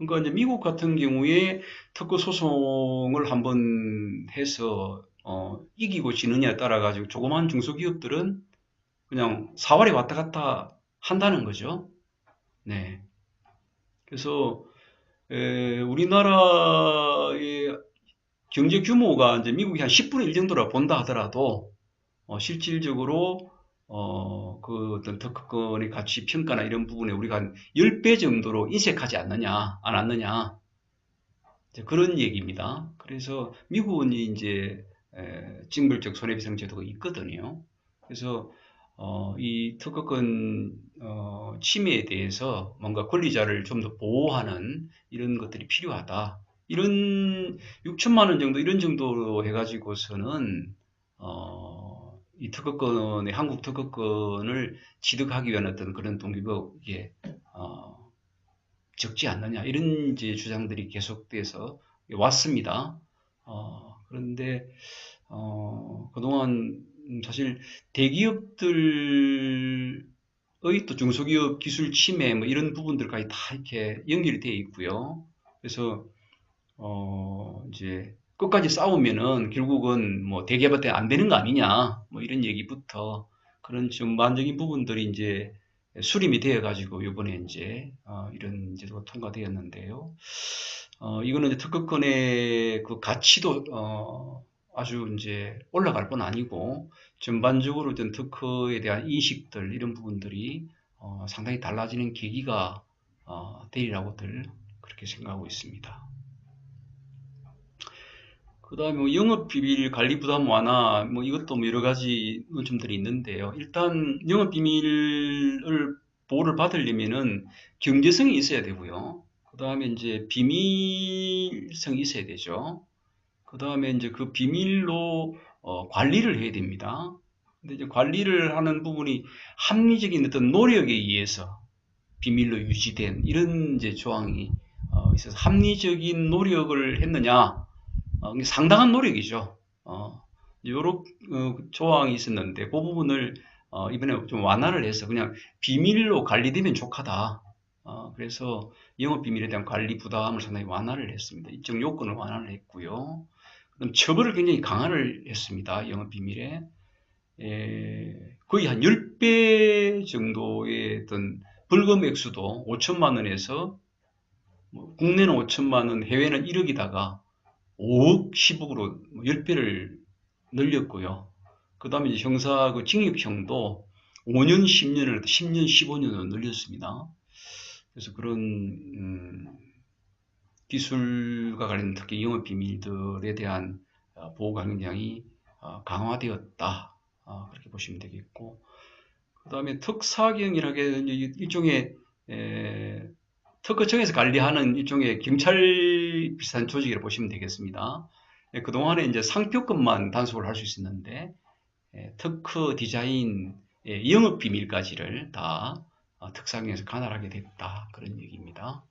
그러니까 이제 미국 같은 경우에 특허 소송을 한번 해서 이기고 지느냐에 따라 가지고 조그마한 중소기업들은 그냥 사활이 왔다 갔다 한다는 거죠. 네. 그래서 우리나라의 경제 규모가 이제 미국이 한 10분의 1 정도라 본다 하더라도 실질적으로 그 어떤 특허권의 가치 평가나 이런 부분에 우리가 한 10배 정도로 인색하지 않느냐, 안 않느냐, 이제 그런 얘기입니다. 그래서 미국은 이제 징벌적 손해배상 제도가 있거든요. 그래서 이 특허권 침해에 대해서 뭔가 권리자를 좀 더 보호하는 이런 것들이 필요하다. 이런 6천만 원 정도 이런 정도로 해가지고서는 이 특허권의 한국 특허권을 취득하기 위한 어떤 그런 동기가 이게 적지 않느냐 이런 이제 주장들이 계속돼서 왔습니다. 그런데 그동안 사실 대기업들의 또 중소기업 기술 침해 뭐 이런 부분들까지 다 이렇게 연결이 되어 있고요. 그래서 이제 끝까지 싸우면은 결국은 뭐 대기업한테 안 되는 거 아니냐 뭐 이런 얘기부터 그런 전반적인 부분들이 이제 수립이 되어 가지고 이번에 이제 이런 제도가 통과되었는데요. 이거는 이제 특허권의 그 가치도 아주 이제 올라갈 뿐 아니고 전반적으로 어떤 특허에 대한 인식들 이런 부분들이 상당히 달라지는 계기가 되리라고들 그렇게 생각하고 있습니다. 그 다음에 뭐 영업비밀 관리 부담 완화, 뭐 이것도 뭐 여러 가지 논점들이 있는데요. 일단 영업비밀을 보호를 받으려면은 경제성이 있어야 되고요. 그 다음에 이제 비밀성이 있어야 되죠. 그 다음에 이제 그 비밀로 관리를 해야 됩니다. 근데 이제 관리를 하는 부분이 합리적인 어떤 노력에 의해서 비밀로 유지된 이런 이제 조항이 있어서 합리적인 노력을 했느냐? 상당한 노력이죠. 요런 조항이 있었는데 그 부분을 이번에 좀 완화를 해서 그냥 비밀로 관리되면 족하다. 그래서 영업비밀에 대한 관리 부담을 상당히 완화를 했습니다. 일정 요건을 완화를 했고요. 그럼 처벌을 굉장히 강화를 했습니다. 영업비밀에. 거의 한 10배 정도의 어떤 벌금 액수도 5천만 원에서 국내는 5천만 원, 해외는 1억이다가 5억, 10억으로 10배를 늘렸고요. 그 다음에 이제 형사 그 징역형도 5년, 10년을 10년, 15년으로 늘렸습니다. 그래서 그런 기술과 관련된 특히 영업 비밀들에 대한 보호 강령이 강화되었다. 그렇게 보시면 되겠고, 그 다음에 특사경이라게 일종의 특허청에서 관리하는 일종의 경찰 비슷한 조직이라고 보시면 되겠습니다. 그동안에 이제 상표권만 단속을 할 수 있었는데, 특허 디자인, 영업 비밀까지를 다 특사경에서 관할하게 됐다. 그런 얘기입니다.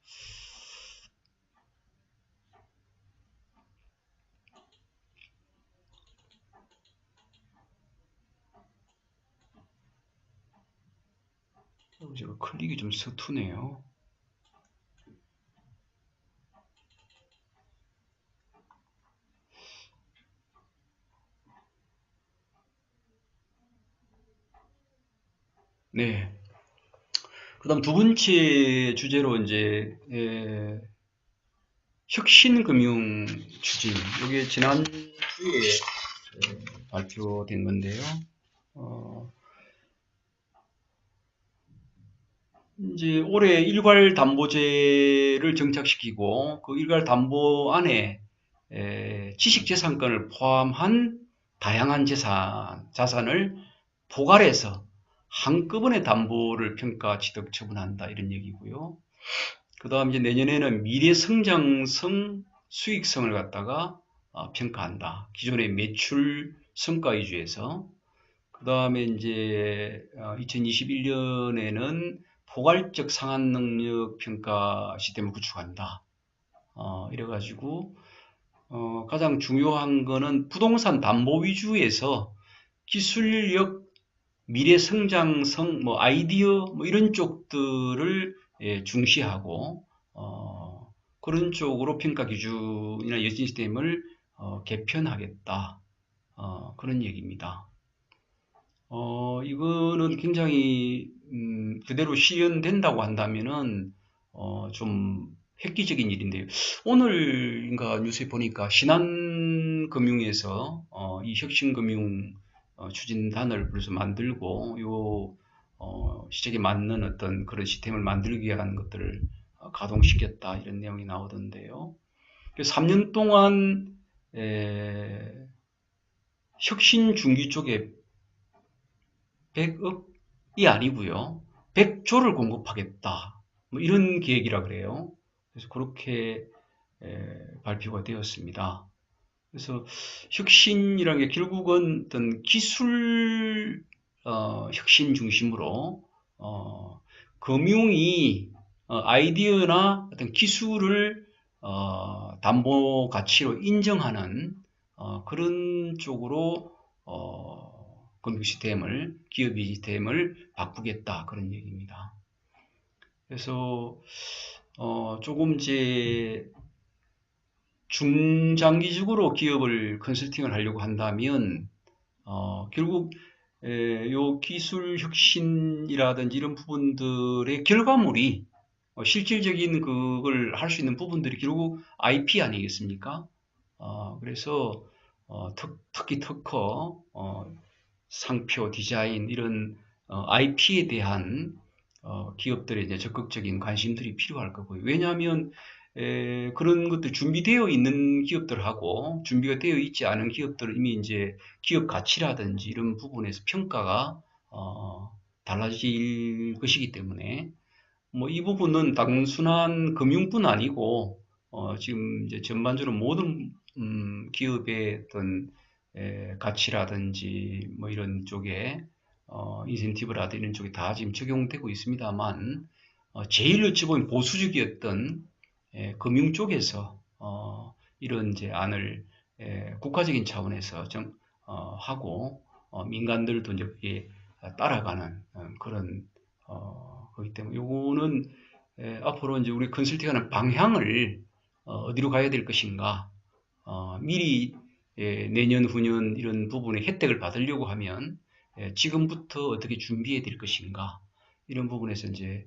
제가 클릭이 좀 서투네요. 네. 그 다음 두 번째 주제로 이제, 혁신금융 추진. 이게 지난주에 발표된 건데요. 이제 올해 일괄 담보제를 정착시키고 그 일괄 담보 안에 지식재산권을 포함한 다양한 자산을 포괄해서 한꺼번에 담보를 평가, 취득, 처분한다 이런 얘기고요. 그 다음 이제 내년에는 미래 성장성, 수익성을 갖다가 평가한다. 기존의 매출 성과 위주에서. 그 다음에 이제 2021년에는 포괄적 상한 능력 평가 시스템을 구축한다. 이래가지고 가장 중요한 거는 부동산 담보 위주에서 기술력, 미래 성장성, 뭐 아이디어 뭐 이런 쪽들을 중시하고 그런 쪽으로 평가 기준이나 여진 시스템을 개편하겠다. 그런 얘기입니다. 이거는 굉장히 그대로 실현된다고 한다면은 좀 획기적인 일인데요. 오늘인가 뉴스에 보니까 신한금융에서 이 혁신금융 추진단을 벌써 만들고 요 시책에 맞는 어떤 그런 시스템을 만들기 위한 것들을 가동시켰다 이런 내용이 나오던데요. 3년 동안 혁신 중기 쪽에 100억이 아니고요. 100조를 공급하겠다. 뭐 이런 계획이라 그래요. 그래서 그렇게 발표가 되었습니다. 그래서 혁신이라는 게 결국은 어떤 기술 혁신 중심으로 금융이 아이디어나 어떤 기술을 담보 가치로 인정하는 그런 쪽으로 금융 시스템을 기업 시스템을 바꾸겠다 그런 얘기입니다. 그래서 조금 이제 중장기적으로 기업을 컨설팅을 하려고 한다면 결국 요 기술 혁신이라든지 이런 부분들의 결과물이 실질적인 그걸 할 수 있는 부분들이 결국 IP 아니겠습니까? 그래서 특히 특허, 상표, 디자인 이런 IP에 대한 기업들의 이제 적극적인 관심들이 필요할 거고요. 왜냐하면 그런 것들 준비되어 있는 기업들하고 준비가 되어 있지 않은 기업들은 이미 이제 기업 가치라든지 이런 부분에서 평가가 달라질 것이기 때문에 뭐 이 부분은 단순한 금융뿐 아니고 지금 이제 전반적으로 모든 기업의 어떤 가치라든지 뭐 이런 쪽에 인센티브라든지 이런 쪽에 다 지금 적용되고 있습니다만 제일 어찌 보면 보수적이었던 금융 쪽에서 이런 이제 안을 국가적인 차원에서 하고 민간들도 이제 그게 따라가는 그런 거기 때문에 요거는 앞으로 이제 우리 컨설팅하는 방향을 어디로 가야 될 것인가 미리 내년 후년 이런 부분에 혜택을 받으려고 하면 지금부터 어떻게 준비해야 될 것인가 이런 부분에서 이제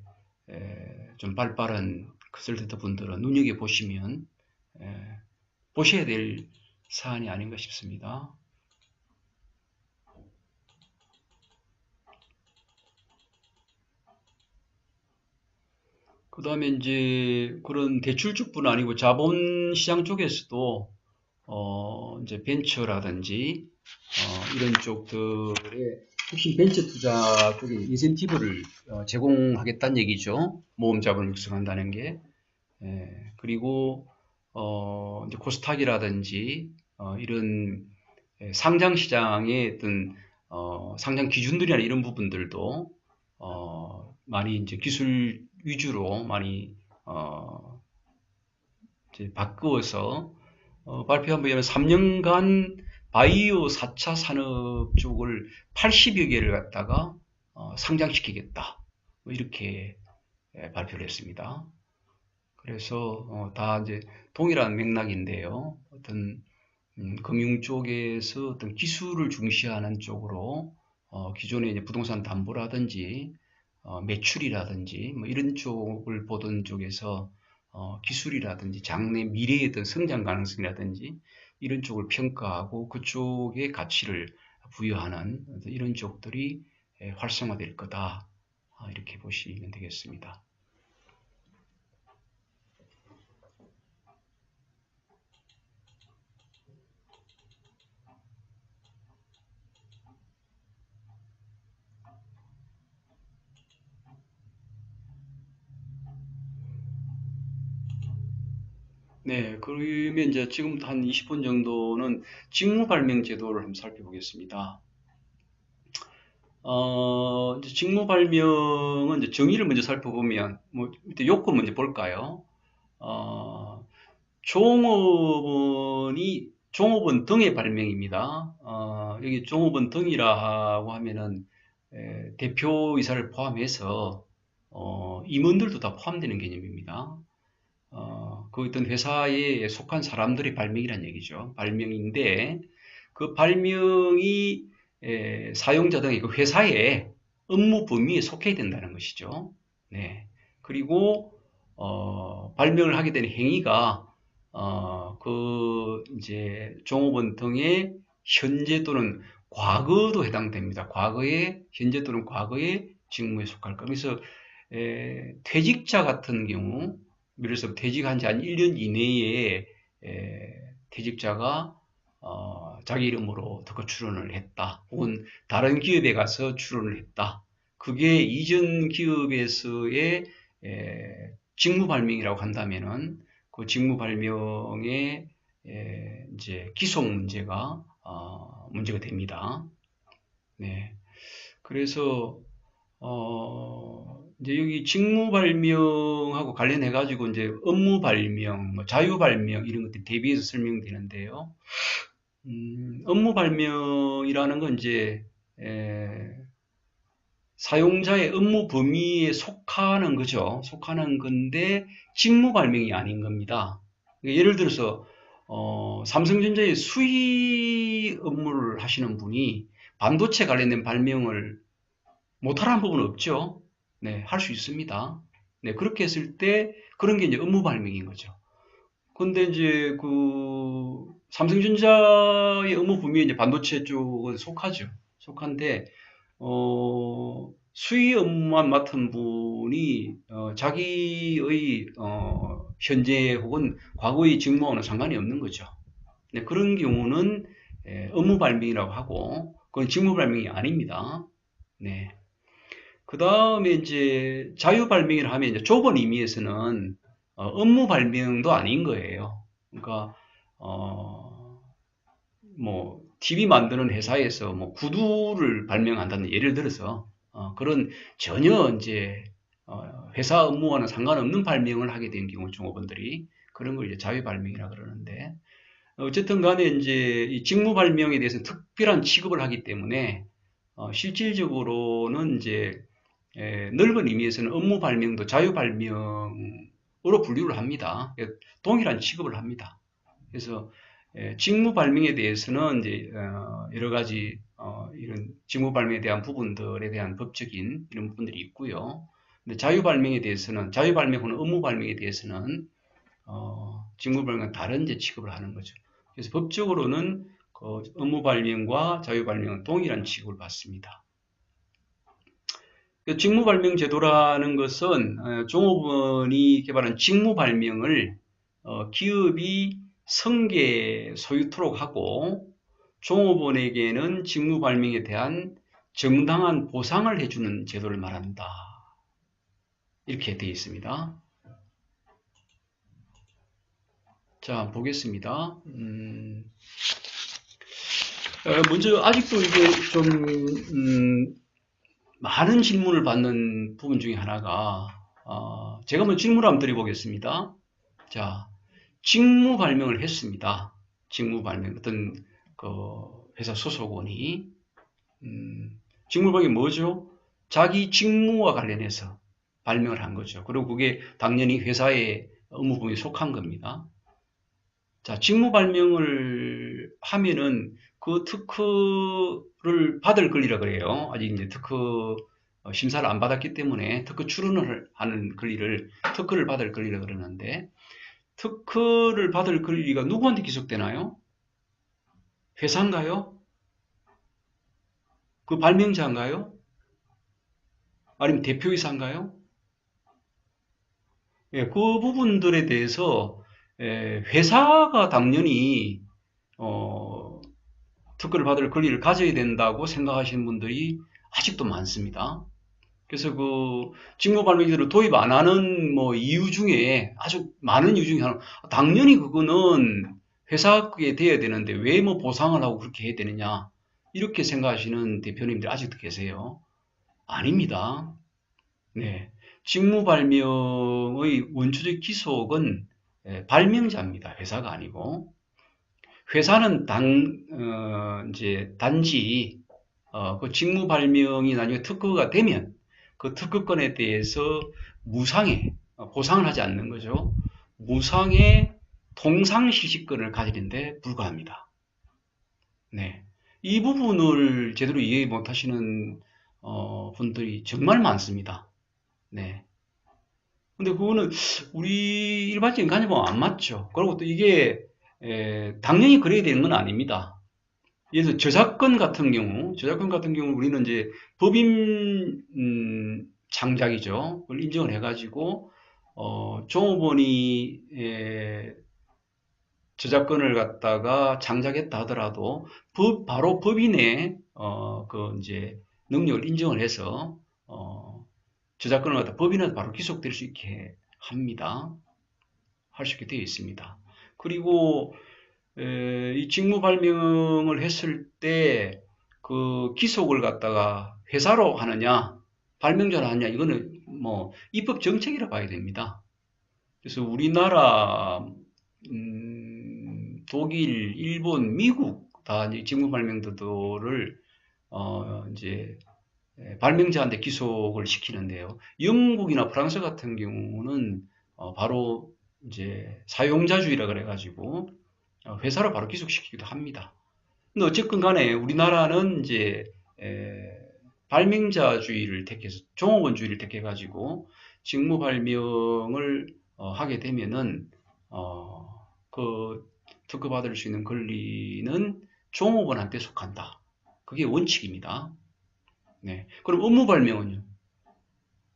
좀 발빠른 컨설턴트 분들은 눈여겨 보시면 보셔야 될 사안이 아닌가 싶습니다. 그 다음에 이제 그런 대출 쪽뿐 아니고 자본시장 쪽에서도 이제 벤처라든지 이런 쪽들의 혹시 벤처 투자 쪽에 인센티브를 제공하겠다는 얘기죠. 모험 자본을 육성한다는 게. 그리고 이제 코스닥이라든지 이런 상장 시장의 어떤 상장 기준들이나 이런 부분들도 많이 이제 기술 위주로 많이 이제 바꾸어서 발표한 바에 의하면 3년간 바이오 4차 산업 쪽을 80여 개를 갖다가 상장시키겠다. 뭐 이렇게 발표를 했습니다. 그래서 다 이제 동일한 맥락인데요. 어떤 금융 쪽에서 어떤 기술을 중시하는 쪽으로 기존의 이제 부동산 담보라든지 매출이라든지 뭐 이런 쪽을 보던 쪽에서 기술이라든지 장래 미래의 어떤 성장 가능성이라든지 이런 쪽을 평가하고 그쪽에 가치를 부여하는 이런 쪽들이 활성화될 거다. 이렇게 보시면 되겠습니다. 네, 그러면 이제 지금 한 20분 정도는 직무 발명 제도를 한번 살펴보겠습니다. 이제 직무 발명은 이제 정의를 먼저 살펴보면, 뭐, 일단 요건 먼저 볼까요? 어, 종업원 등의 발명입니다. 여기 종업원 등이라고 하면은, 대표이사를 포함해서, 임원들도 다 포함되는 개념입니다. 그 어떤 회사에 속한 사람들의 발명이란 얘기죠. 발명인데 그 발명이 사용자 등의 그 회사의 업무 범위에 속해야 된다는 것이죠. 네. 그리고 발명을 하게 되는 행위가 그 이제 종업원 등의 현재 또는 과거도 해당됩니다. 과거에 현재 또는 과거의 직무에 속할 것. 그래서 퇴직자 같은 경우, 예를 들어서 퇴직한 지 한 1년 이내에 퇴직자가 자기 이름으로 특허 출원을 했다. 혹은 다른 기업에 가서 출원을 했다. 그게 이전 기업에서의 직무 발명이라고 한다면은 그 직무 발명의 이제 기속 문제가 문제가 됩니다. 네. 그래서 이제 여기 직무 발명하고 관련해 가지고 이제 업무 발명, 뭐 자유 발명 이런 것들이 대비해서 설명되는데요. 업무 발명이라는 건 이제 사용자의 업무 범위에 속하는 거죠. 속하는 건데 직무 발명이 아닌 겁니다. 예를 들어서 삼성전자의 수의 업무를 하시는 분이 반도체 관련된 발명을 못하는 부분은 없죠. 네, 할 수 있습니다. 네, 그렇게 했을 때 그런 게 이제 업무 발명인 거죠. 근데 이제 그 삼성전자의 업무 범위에 이제 반도체 쪽은 속하죠. 속한데 수의 업무만 맡은 분이 자기의 현재 혹은 과거의 직무와는 상관이 없는 거죠. 네, 그런 경우는 업무 발명이라고 하고 그건 직무 발명이 아닙니다. 네. 그 다음에 이제 자유 발명이라 하면 이제 좁은 의미에서는 업무 발명도 아닌 거예요. 그러니까 뭐 TV 만드는 회사에서 뭐 구두를 발명한다는 예를 들어서 그런 전혀 이제 회사 업무와는 상관없는 발명을 하게 된 경우 종업원들이 그런 걸 이제 자유 발명이라 그러는데 어쨌든 간에 이제 이 직무 발명에 대해서 특별한 취급을 하기 때문에 실질적으로는 이제 넓은 의미에서는 업무 발명도 자유 발명으로 분류를 합니다. 동일한 취급을 합니다. 그래서 직무 발명에 대해서는 이제 여러 가지 이런 직무 발명에 대한 부분들에 대한 법적인 이런 부분들이 있고요. 근데 자유 발명에 대해서는 자유 발명 혹은 업무 발명에 대해서는 직무 발명은 다른 이제 취급을 하는 거죠. 그래서 법적으로는 그 업무 발명과 자유 발명은 동일한 취급을 받습니다. 직무 발명 제도라는 것은 종업원이 개발한 직무 발명을 기업이 승계 소유토록 하고 종업원에게는 직무 발명에 대한 정당한 보상을 해주는 제도를 말한다. 이렇게 되어 있습니다. 자, 보겠습니다. 먼저 아직도 이게 좀 많은 질문을 받는 부분 중에 하나가 제가 한번 질문을 한번 드려보겠습니다. 자, 직무 발명을 했습니다. 직무 발명 어떤 그 회사 소속원이 직무 발명이 뭐죠? 자기 직무와 관련해서 발명을 한 거죠. 그리고 그게 당연히 회사의 업무 범위에 속한 겁니다. 자, 직무 발명을 하면은 그 특허를 받을 권리라 그래요. 아직 이제 특허 심사를 안 받았기 때문에 특허 출원을 하는 권리를 특허를 받을 권리라 그러는데 특허를 받을 권리가 누구한테 기속되나요? 회사인가요? 그 발명자인가요? 아니면 대표이사인가요? 예, 그 부분들에 대해서 회사가 당연히 특허를 받을 권리를 가져야 된다고 생각하시는 분들이 아직도 많습니다. 그래서 그 직무 발명제도를 도입 안 하는 뭐 이유 중에 아주 많은 이유 중에 하나, 당연히 그거는 회사에 돼야 되는데 왜 뭐 보상을 하고 그렇게 해야 되느냐 이렇게 생각하시는 대표님들 아직도 계세요. 아닙니다. 네, 직무 발명의 원초적 기속은 발명자입니다. 회사가 아니고. 회사는 이제 단지, 그 직무 발명이 나중에 특허가 되면 그 특허권에 대해서 무상해, 보상을 하지 않는 거죠. 무상의 통상시식권을 가지는데 불과합니다. 네. 이 부분을 제대로 이해 못하시는 분들이 정말 많습니다. 네. 근데 그거는 우리 일반적인 관념하고 안 맞죠. 그리고 또 이게 당연히 그래야 되는 건 아닙니다. 예를 들어 저작권 같은 경우 우리는 이제 법인 창작이죠. 그걸 인정을 해가지고 종업원이 저작권을 갖다가 창작했다 하더라도 바로 법인의 그 이제 능력을 인정을 해서 저작권을 갖다 법인한테 바로 귀속될 수 있게 합니다. 할 수 있게 되어 있습니다. 그리고 이 직무 발명을 했을 때 그 기속을 갖다가 회사로 하느냐 발명자로 하느냐 이거는 뭐 입법 정책이라 봐야 됩니다. 그래서 우리나라 독일, 일본, 미국 다 직무 발명도를 이제 발명자한테 기속을 시키는데요. 영국이나 프랑스 같은 경우는 바로 이제 사용자주의라 그래가지고 회사로 바로 기속시키기도 합니다. 근데 어쨌건 간에 우리나라는 이제 발명자주의를 택해서 종업원주의를 택해가지고 직무 발명을 하게 되면은 그 특허받을 수 있는 권리는 종업원한테 속한다. 그게 원칙입니다. 네. 그럼 업무 발명은요?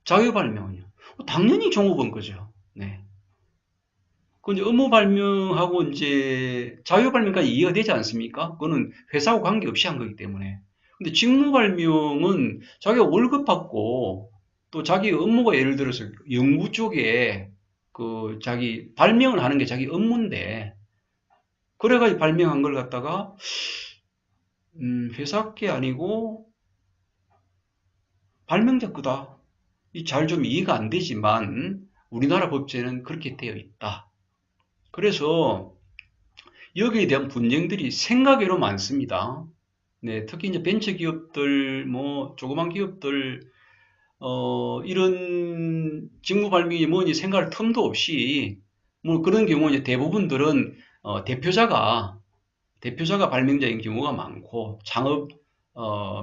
자유 발명은요? 당연히 종업원 거죠. 네. 그 이제 업무 발명하고 이제 자유 발명까지 이해가 되지 않습니까? 그거는 회사하고 관계없이 한 거기 때문에. 근데 직무 발명은 자기가 월급 받고 또 자기 업무가 예를 들어서 연구 쪽에 그 자기 발명을 하는 게 자기 업무인데 그래가지고 발명한 걸 갖다가 회사 게 아니고 발명자 거다. 이 잘 좀 이해가 안 되지만 우리나라 법제는 그렇게 되어 있다. 그래서 여기에 대한 분쟁들이 생각외로 많습니다. 네, 특히 이제 벤처 기업들, 뭐 조그만 기업들 이런 직무 발명이 뭐니 생각할 틈도 없이 뭐 그런 경우 이제 대부분들은 대표자가 발명자인 경우가 많고 창업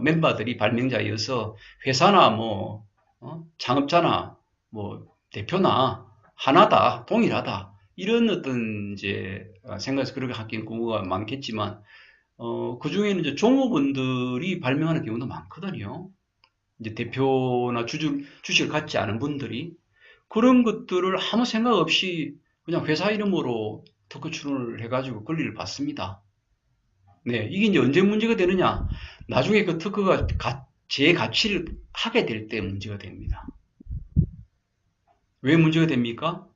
멤버들이 발명자여서 회사나 뭐 창업자나 뭐 대표나 하나다 동일하다 이런 어떤 이제 생각에서 그렇게 하기는 경우가 많겠지만 그 중에는 이제 종업원들이 발명하는 경우도 많거든요. 이제 대표나 주식을 갖지 않은 분들이 그런 것들을 아무 생각 없이 그냥 회사 이름으로 특허 출원을 해가지고 권리를 받습니다. 네, 이게 이제 언제 문제가 되느냐? 나중에 그 특허가 제 가치를 하게 될 때 문제가 됩니다. 왜 문제가 됩니까?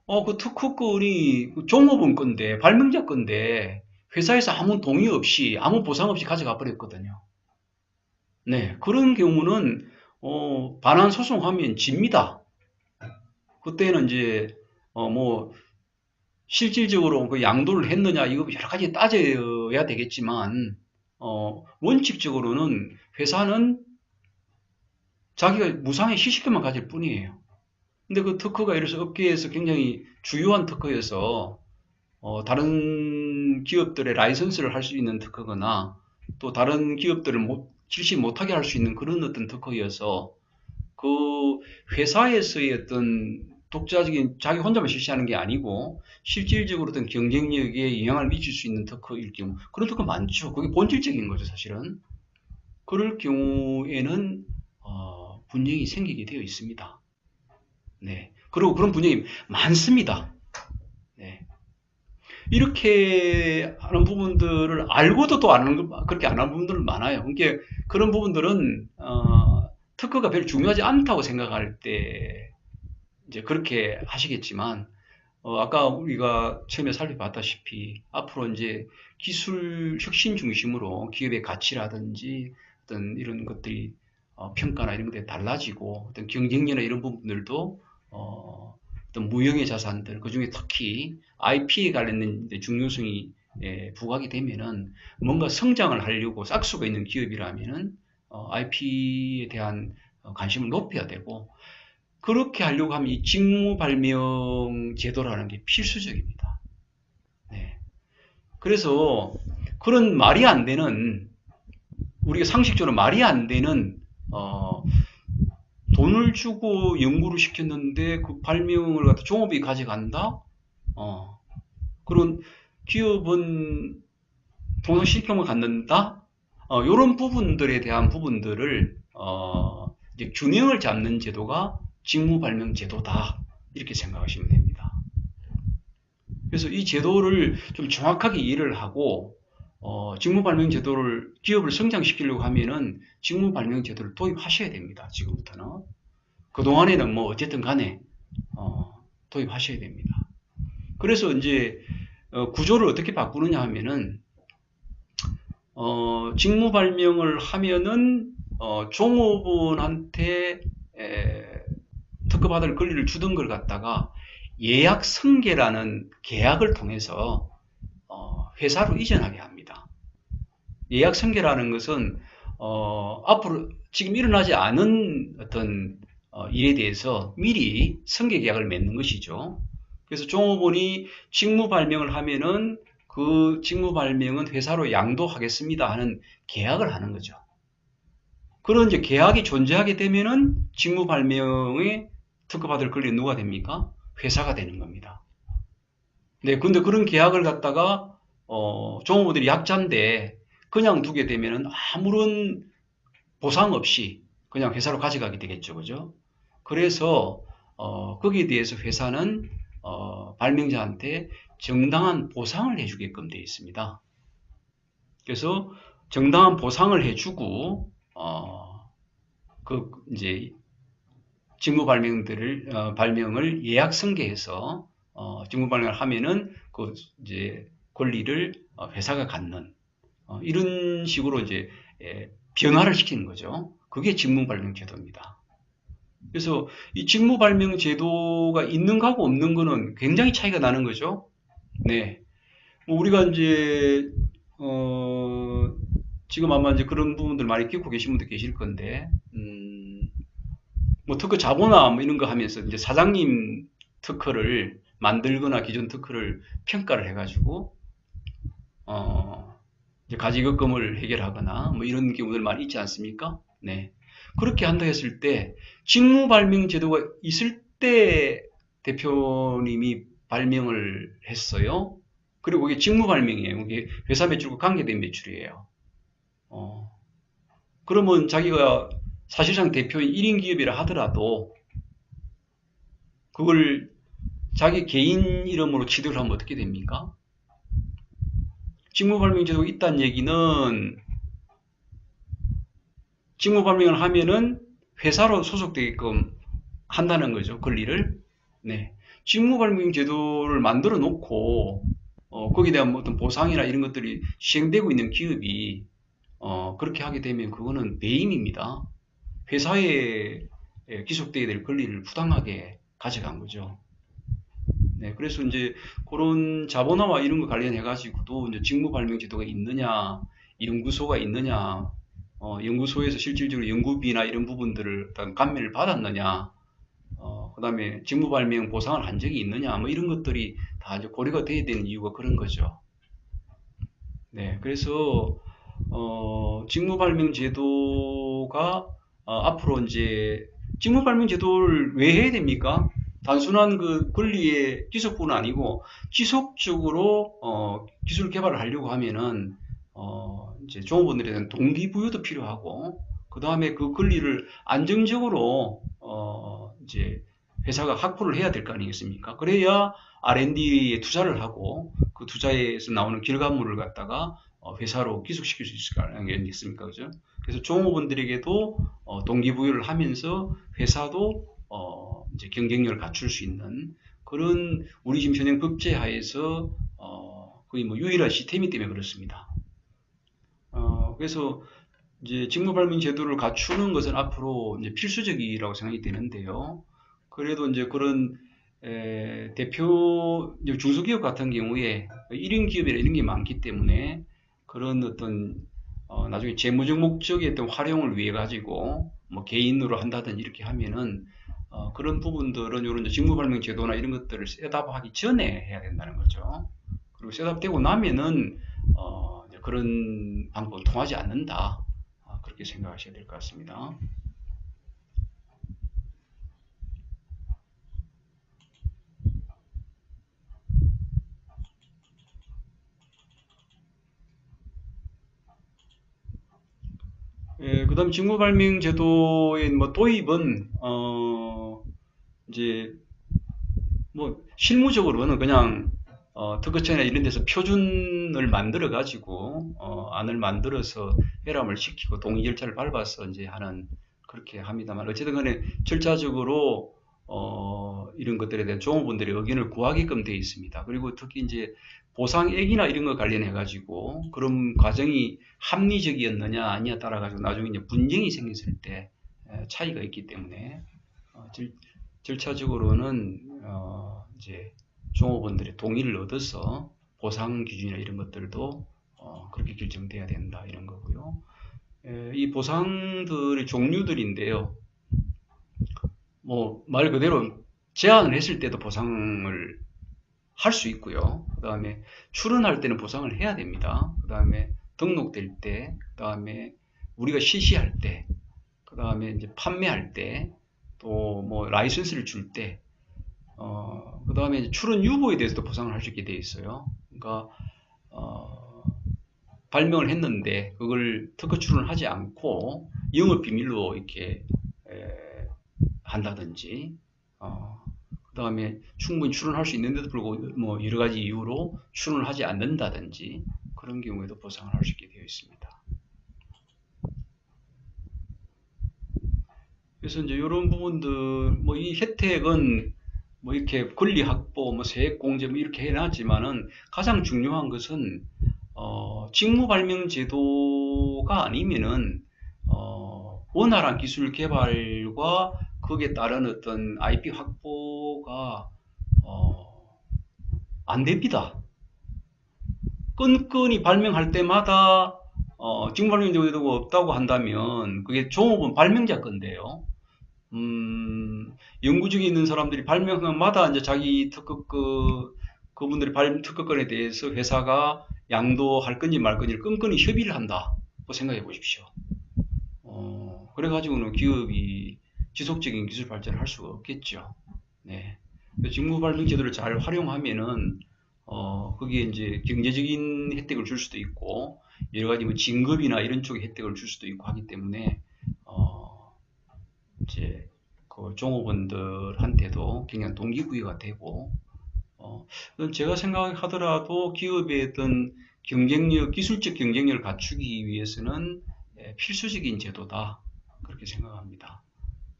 그 특허권이 종업원 건데, 발명자 건데, 회사에서 아무 동의 없이, 아무 보상 없이 가져가 버렸거든요. 네, 그런 경우는, 반환 소송하면 집니다. 그때는 이제, 뭐, 실질적으로 그 양도를 했느냐, 이거 여러 가지 따져야 되겠지만, 원칙적으로는 회사는 자기가 무상의 시식권만 가질 뿐이에요. 근데 그 특허가 예를 들어서 업계에서 굉장히 주요한 특허여서, 다른 기업들의 라이선스를 할 수 있는 특허거나, 또 다른 기업들을 실시 못하게 할 수 있는 그런 어떤 특허여서, 그 회사에서의 어떤 독자적인 자기 혼자만 실시하는 게 아니고 실질적으로 어떤 경쟁력에 영향을 미칠 수 있는 특허일 경우 그런 특허 많죠. 그게 본질적인 거죠, 사실은. 그럴 경우에는 분쟁이 생기게 되어 있습니다. 네. 그리고 그런 분쟁이 많습니다. 네. 이렇게 하는 부분들을 알고도 또 안 하는 그렇게 안 하는 부분들은 많아요. 그러니까 그런 부분들은 특허가 별로 중요하지 않다고 생각할 때 이제 그렇게 하시겠지만 아까 우리가 처음에 살펴봤다시피 앞으로 이제 기술 혁신 중심으로 기업의 가치라든지 어떤 이런 것들이 평가나 이런 것들이 달라지고 어떤 경쟁력이나 이런 부분들도 어떤 무형의 자산들 그중에 특히 IP에 관련된 중요성이 부각이 되면은 뭔가 성장을 하려고 싹수가 있는 기업이라면은 IP에 대한 관심을 높여야 되고 그렇게 하려고 하면 이 직무발명 제도라는 게 필수적입니다. 네. 그래서 그런 말이 안 되는, 우리가 상식적으로 말이 안 되는 돈을 주고 연구를 시켰는데 그 발명을 갖다 종업이 가져간다? 그런 기업은 통상실경을 갖는다? 이런 부분들에 대한 부분들을 이제 균형을 잡는 제도가 직무발명 제도다. 이렇게 생각하시면 됩니다. 그래서 이 제도를 좀 정확하게 이해를 하고 직무발명 제도를 기업을 성장시키려고 하면은 직무발명 제도를 도입하셔야 됩니다. 지금부터는. 그동안에는 뭐 어쨌든 간에 도입하셔야 됩니다. 그래서 이제 구조를 어떻게 바꾸느냐 하면은 직무발명을 하면은 종업원한테 특허받을 권리를 주던 걸 갖다가 예약승계라는 계약을 통해서 회사로 이전하게 합니다. 예약승계라는 것은 앞으로 지금 일어나지 않은 어떤 일에 대해서 미리 승계 계약을 맺는 것이죠. 그래서 종업원이 직무 발명을 하면은 그 직무 발명은 회사로 양도하겠습니다 하는 계약을 하는 거죠. 그런 이제 계약이 존재하게 되면은 직무 발명에 특허받을 권리는 누가 됩니까? 회사가 되는 겁니다. 네, 근데 그런 계약을 갖다가 종업원들이 약자인데 그냥 두게 되면은 아무런 보상 없이 그냥 회사로 가져가게 되겠죠, 그죠? 그래서 거기에 대해서 회사는 발명자한테 정당한 보상을 해주게끔 되어 있습니다. 그래서 정당한 보상을 해주고 그 이제 직무 발명을 예약 승계해서 직무 발명을 하면은 그 이제 권리를 회사가 갖는 이런 식으로 이제 변화를 시키는 거죠. 그게 직무 발명 제도입니다. 그래서 이 직무 발명 제도가 있는 거하고 없는 거는 굉장히 차이가 나는 거죠. 네. 뭐 우리가 이제 지금 아마 이제 그런 부분들 많이 겪고 계신 분들 계실 건데, 뭐 특허 자본화 뭐 이런 거 하면서 이제 사장님 특허를 만들거나 기존 특허를 평가를 해가지고 이제 가지급금을 해결하거나 뭐 이런 경우들 많이 있지 않습니까? 네. 그렇게 한다 했을 때 직무 발명 제도가 있을 때 대표님이 발명을 했어요. 그리고 이게 직무 발명이에요. 이게 회사 매출과 관계된 매출이에요. 그러면 자기가 사실상 대표인 1인 기업이라 하더라도 그걸 자기 개인 이름으로 취득을 하면 어떻게 됩니까? 직무 발명 제도가 있다는 얘기는 직무 발명을 하면은 회사로 소속되게끔 한다는 거죠. 권리를. 네. 직무 발명 제도를 만들어 놓고 거기에 대한 어떤 보상이나 이런 것들이 시행되고 있는 기업이 그렇게 하게 되면 그거는 배임입니다. 회사에 기속되어야 될 권리를 부당하게 가져간 거죠. 네, 그래서 이제 그런 자본화와 이런 거 관련해 가지고도 이제 직무 발명 제도가 있느냐, 연구소가 있느냐, 연구소에서 실질적으로 연구비나 이런 부분들을 어떤 감면을 받았느냐, 그다음에 직무 발명 보상을 한 적이 있느냐, 뭐 이런 것들이 다 이제 고려가 돼야 되는 이유가 그런 거죠. 네, 그래서 직무 발명 제도가 앞으로 이제 직무 발명 제도를 왜 해야 됩니까? 단순한 그 권리의 기속뿐 아니고 지속적으로 기술 개발을 하려고 하면은 이제 종업원들에 대한 동기부여도 필요하고 그 다음에 그 권리를 안정적으로 이제 회사가 확보를 해야 될 거 아니겠습니까? 그래야 R&D에 투자를 하고 그 투자에서 나오는 결과물을 갖다가 회사로 기속시킬 수 있을 거 아니겠습니까? 그죠? 그래서 종업원들에게도 동기부여를 하면서 회사도 이제 경쟁력을 갖출 수 있는 그런 우리 지금 현행 법제 하에서 거의 뭐 유일한 시스템이기 때문에 그렇습니다. 그래서 이제 직무발명 제도를 갖추는 것은 앞으로 이제 필수적이라고 생각이 되는데요. 그래도 이제 그런 대표 중소기업 같은 경우에 1인 기업이나 이런 게 많기 때문에 그런 어떤 나중에 재무적 목적의 어떤 활용을 위해 가지고 뭐 개인으로 한다든지 이렇게 하면은 그런 부분들은 이런 직무발명 제도나 이런 것들을 셋업하기 전에 해야 된다는 거죠. 그리고 셋업되고 나면은 이제 그런 방법은 통하지 않는다. 그렇게 생각하셔야 될 것 같습니다. 예, 그다음 직무발명 제도의 뭐 도입은 이제 뭐 실무적으로는 그냥 특허청이나 이런 데서 표준을 만들어 가지고 안을 만들어서 회람을 시키고 동의 절차를 밟아서 이제 하는 그렇게 합니다만 어쨌든 간에 절차적으로 이런 것들에 대한 종업원들의 의견을 구하게끔 되어 있습니다. 그리고 특히 이제 보상액이나 이런 거 관련해 가지고 그런 과정이 합리적이었느냐 아니냐 따라 가지고 나중에 이제 분쟁이 생겼을 때 차이가 있기 때문에 절차적으로는 이제 종업원들의 동의를 얻어서 보상 기준이나 이런 것들도 그렇게 결정돼야 된다 이런 거고요. 이 보상들의 종류들인데요. 뭐 말 그대로 제안을 했을 때도 보상을 할 수 있고요. 그 다음에 출원할 때는 보상을 해야 됩니다. 그 다음에 등록될 때, 그 다음에 우리가 실시할 때, 그 다음에 이제 판매할 때, 또 뭐 라이선스를 줄 때, 그 다음에 출원 유보에 대해서도 보상을 할 수 있게 되어 있어요. 그러니까 발명을 했는데 그걸 특허 출원을 하지 않고 영업 비밀로 이렇게 한다든지, 그 다음에 충분히 출원할 수 있는데도 불구하고 뭐 여러 가지 이유로 출원을 하지 않는다든지 그런 경우에도 보상을 할 수 있게 되어 있습니다. 그래서 이제 이런 부분들, 뭐 이 혜택은 뭐 이렇게 권리 확보, 뭐 세액 공제 뭐 이렇게 해놨지만은 가장 중요한 것은 직무 발명 제도가 아니면은 원활한 기술 개발과 거기에 따른 어떤 IP 확보가 안 됩니다. 끈끈이 발명할 때마다 직무 발명 제도가 없다고 한다면 그게 종업원 발명자 건데요. 연구중에 있는 사람들이 발명마다 이제 자기 그분들이 특허권에 대해서 회사가 양도할 건지 말 건지를 끈끈이 협의를 한다고 생각해 보십시오. 그래가지고는 기업이 지속적인 기술 발전을 할 수가 없겠죠. 네. 직무 발명 제도를 잘 활용하면은, 거기에 이제 경제적인 혜택을 줄 수도 있고, 여러 가지 뭐 진급이나 이런 쪽의 혜택을 줄 수도 있고 하기 때문에, 이제 그 종업원들한테도 굉장히 동기부여가 되고, 제가 생각하더라도 기업의 어떤 경쟁력, 기술적 경쟁력을 갖추기 위해서는 필수적인 제도다. 그렇게 생각합니다.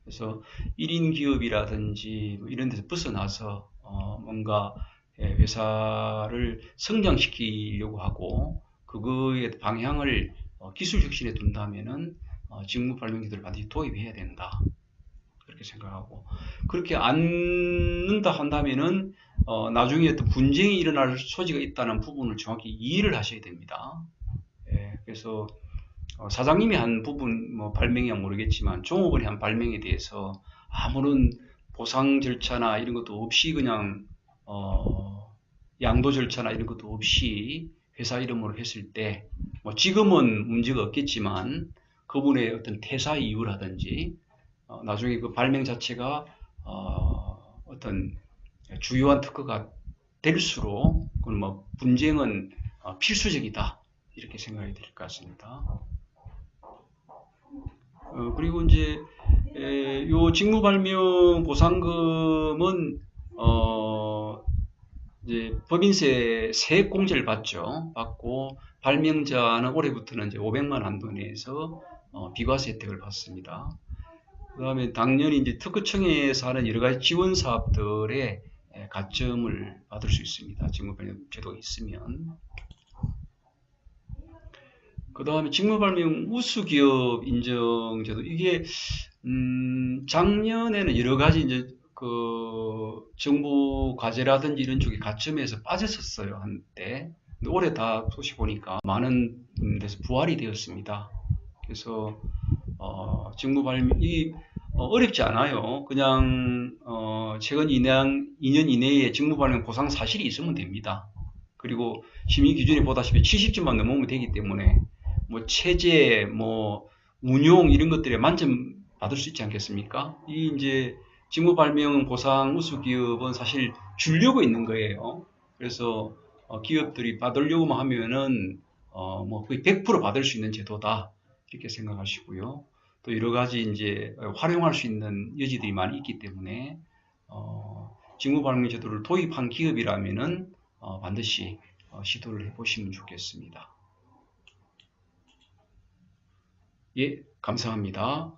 그래서 1인 기업이라든지 뭐 이런 데서 벗어나서 뭔가 회사를 성장시키려고 하고 그거의 방향을 기술 혁신에 둔다면은 직무 발명기들을 반드시 도입해야 된다. 그렇게 생각하고 그렇게 않는다 한다면은 나중에 또 분쟁이 일어날 소지가 있다는 부분을 정확히 이해를 하셔야 됩니다. 그래서 사장님이 한 부분 뭐 발명이야 모르겠지만 종업원이 한 발명에 대해서 아무런 보상 절차나 이런 것도 없이 그냥 양도 절차나 이런 것도 없이 회사 이름으로 했을 때 뭐 지금은 문제가 없겠지만 그분의 어떤 퇴사 이유라든지 나중에 그 발명 자체가 어떤 주요한 특허가 될수록 그건 뭐 분쟁은 필수적이다 이렇게 생각이 될 것 같습니다. 그리고 이제 요 직무 발명 보상금은 이제 법인세 세액 공제를 받고 발명자는 올해부터는 이제 500만 한도 내에서 비과세 혜택을 받습니다. 그 다음에 당연히 이제 특허청에서 하는 여러 가지 지원 사업들의 가점을 받을 수 있습니다. 직무 발명 제도가 있으면. 그 다음에 직무 발명 우수기업 인정 제도 이게 작년에는 여러 가지 이제 그 정부 과제라든지 이런 쪽에 가점에서 빠졌었어요 한때. 근데 올해 다 소식 보니까 많은 데서 부활이 되었습니다. 그래서 직무 발명 이 어렵지 않아요. 그냥 최근 2년 이내에 직무발령 보상 사실이 있으면 됩니다. 그리고 심의 기준이 보다시피 70점만 넘으면 되기 때문에 뭐 체제, 뭐 운용 이런 것들에 만점 받을 수 있지 않겠습니까? 이 이제 직무발명 보상 우수 기업은 사실 주려고 있는 거예요. 그래서 기업들이 받으려고만 하면은 뭐 거의 100% 받을 수 있는 제도다 이렇게 생각하시고요. 또 여러 가지 이제 활용할 수 있는 여지들이 많이 있기 때문에 직무발명 제도를 도입한 기업이라면은 반드시 시도를 해보시면 좋겠습니다. 예, 감사합니다.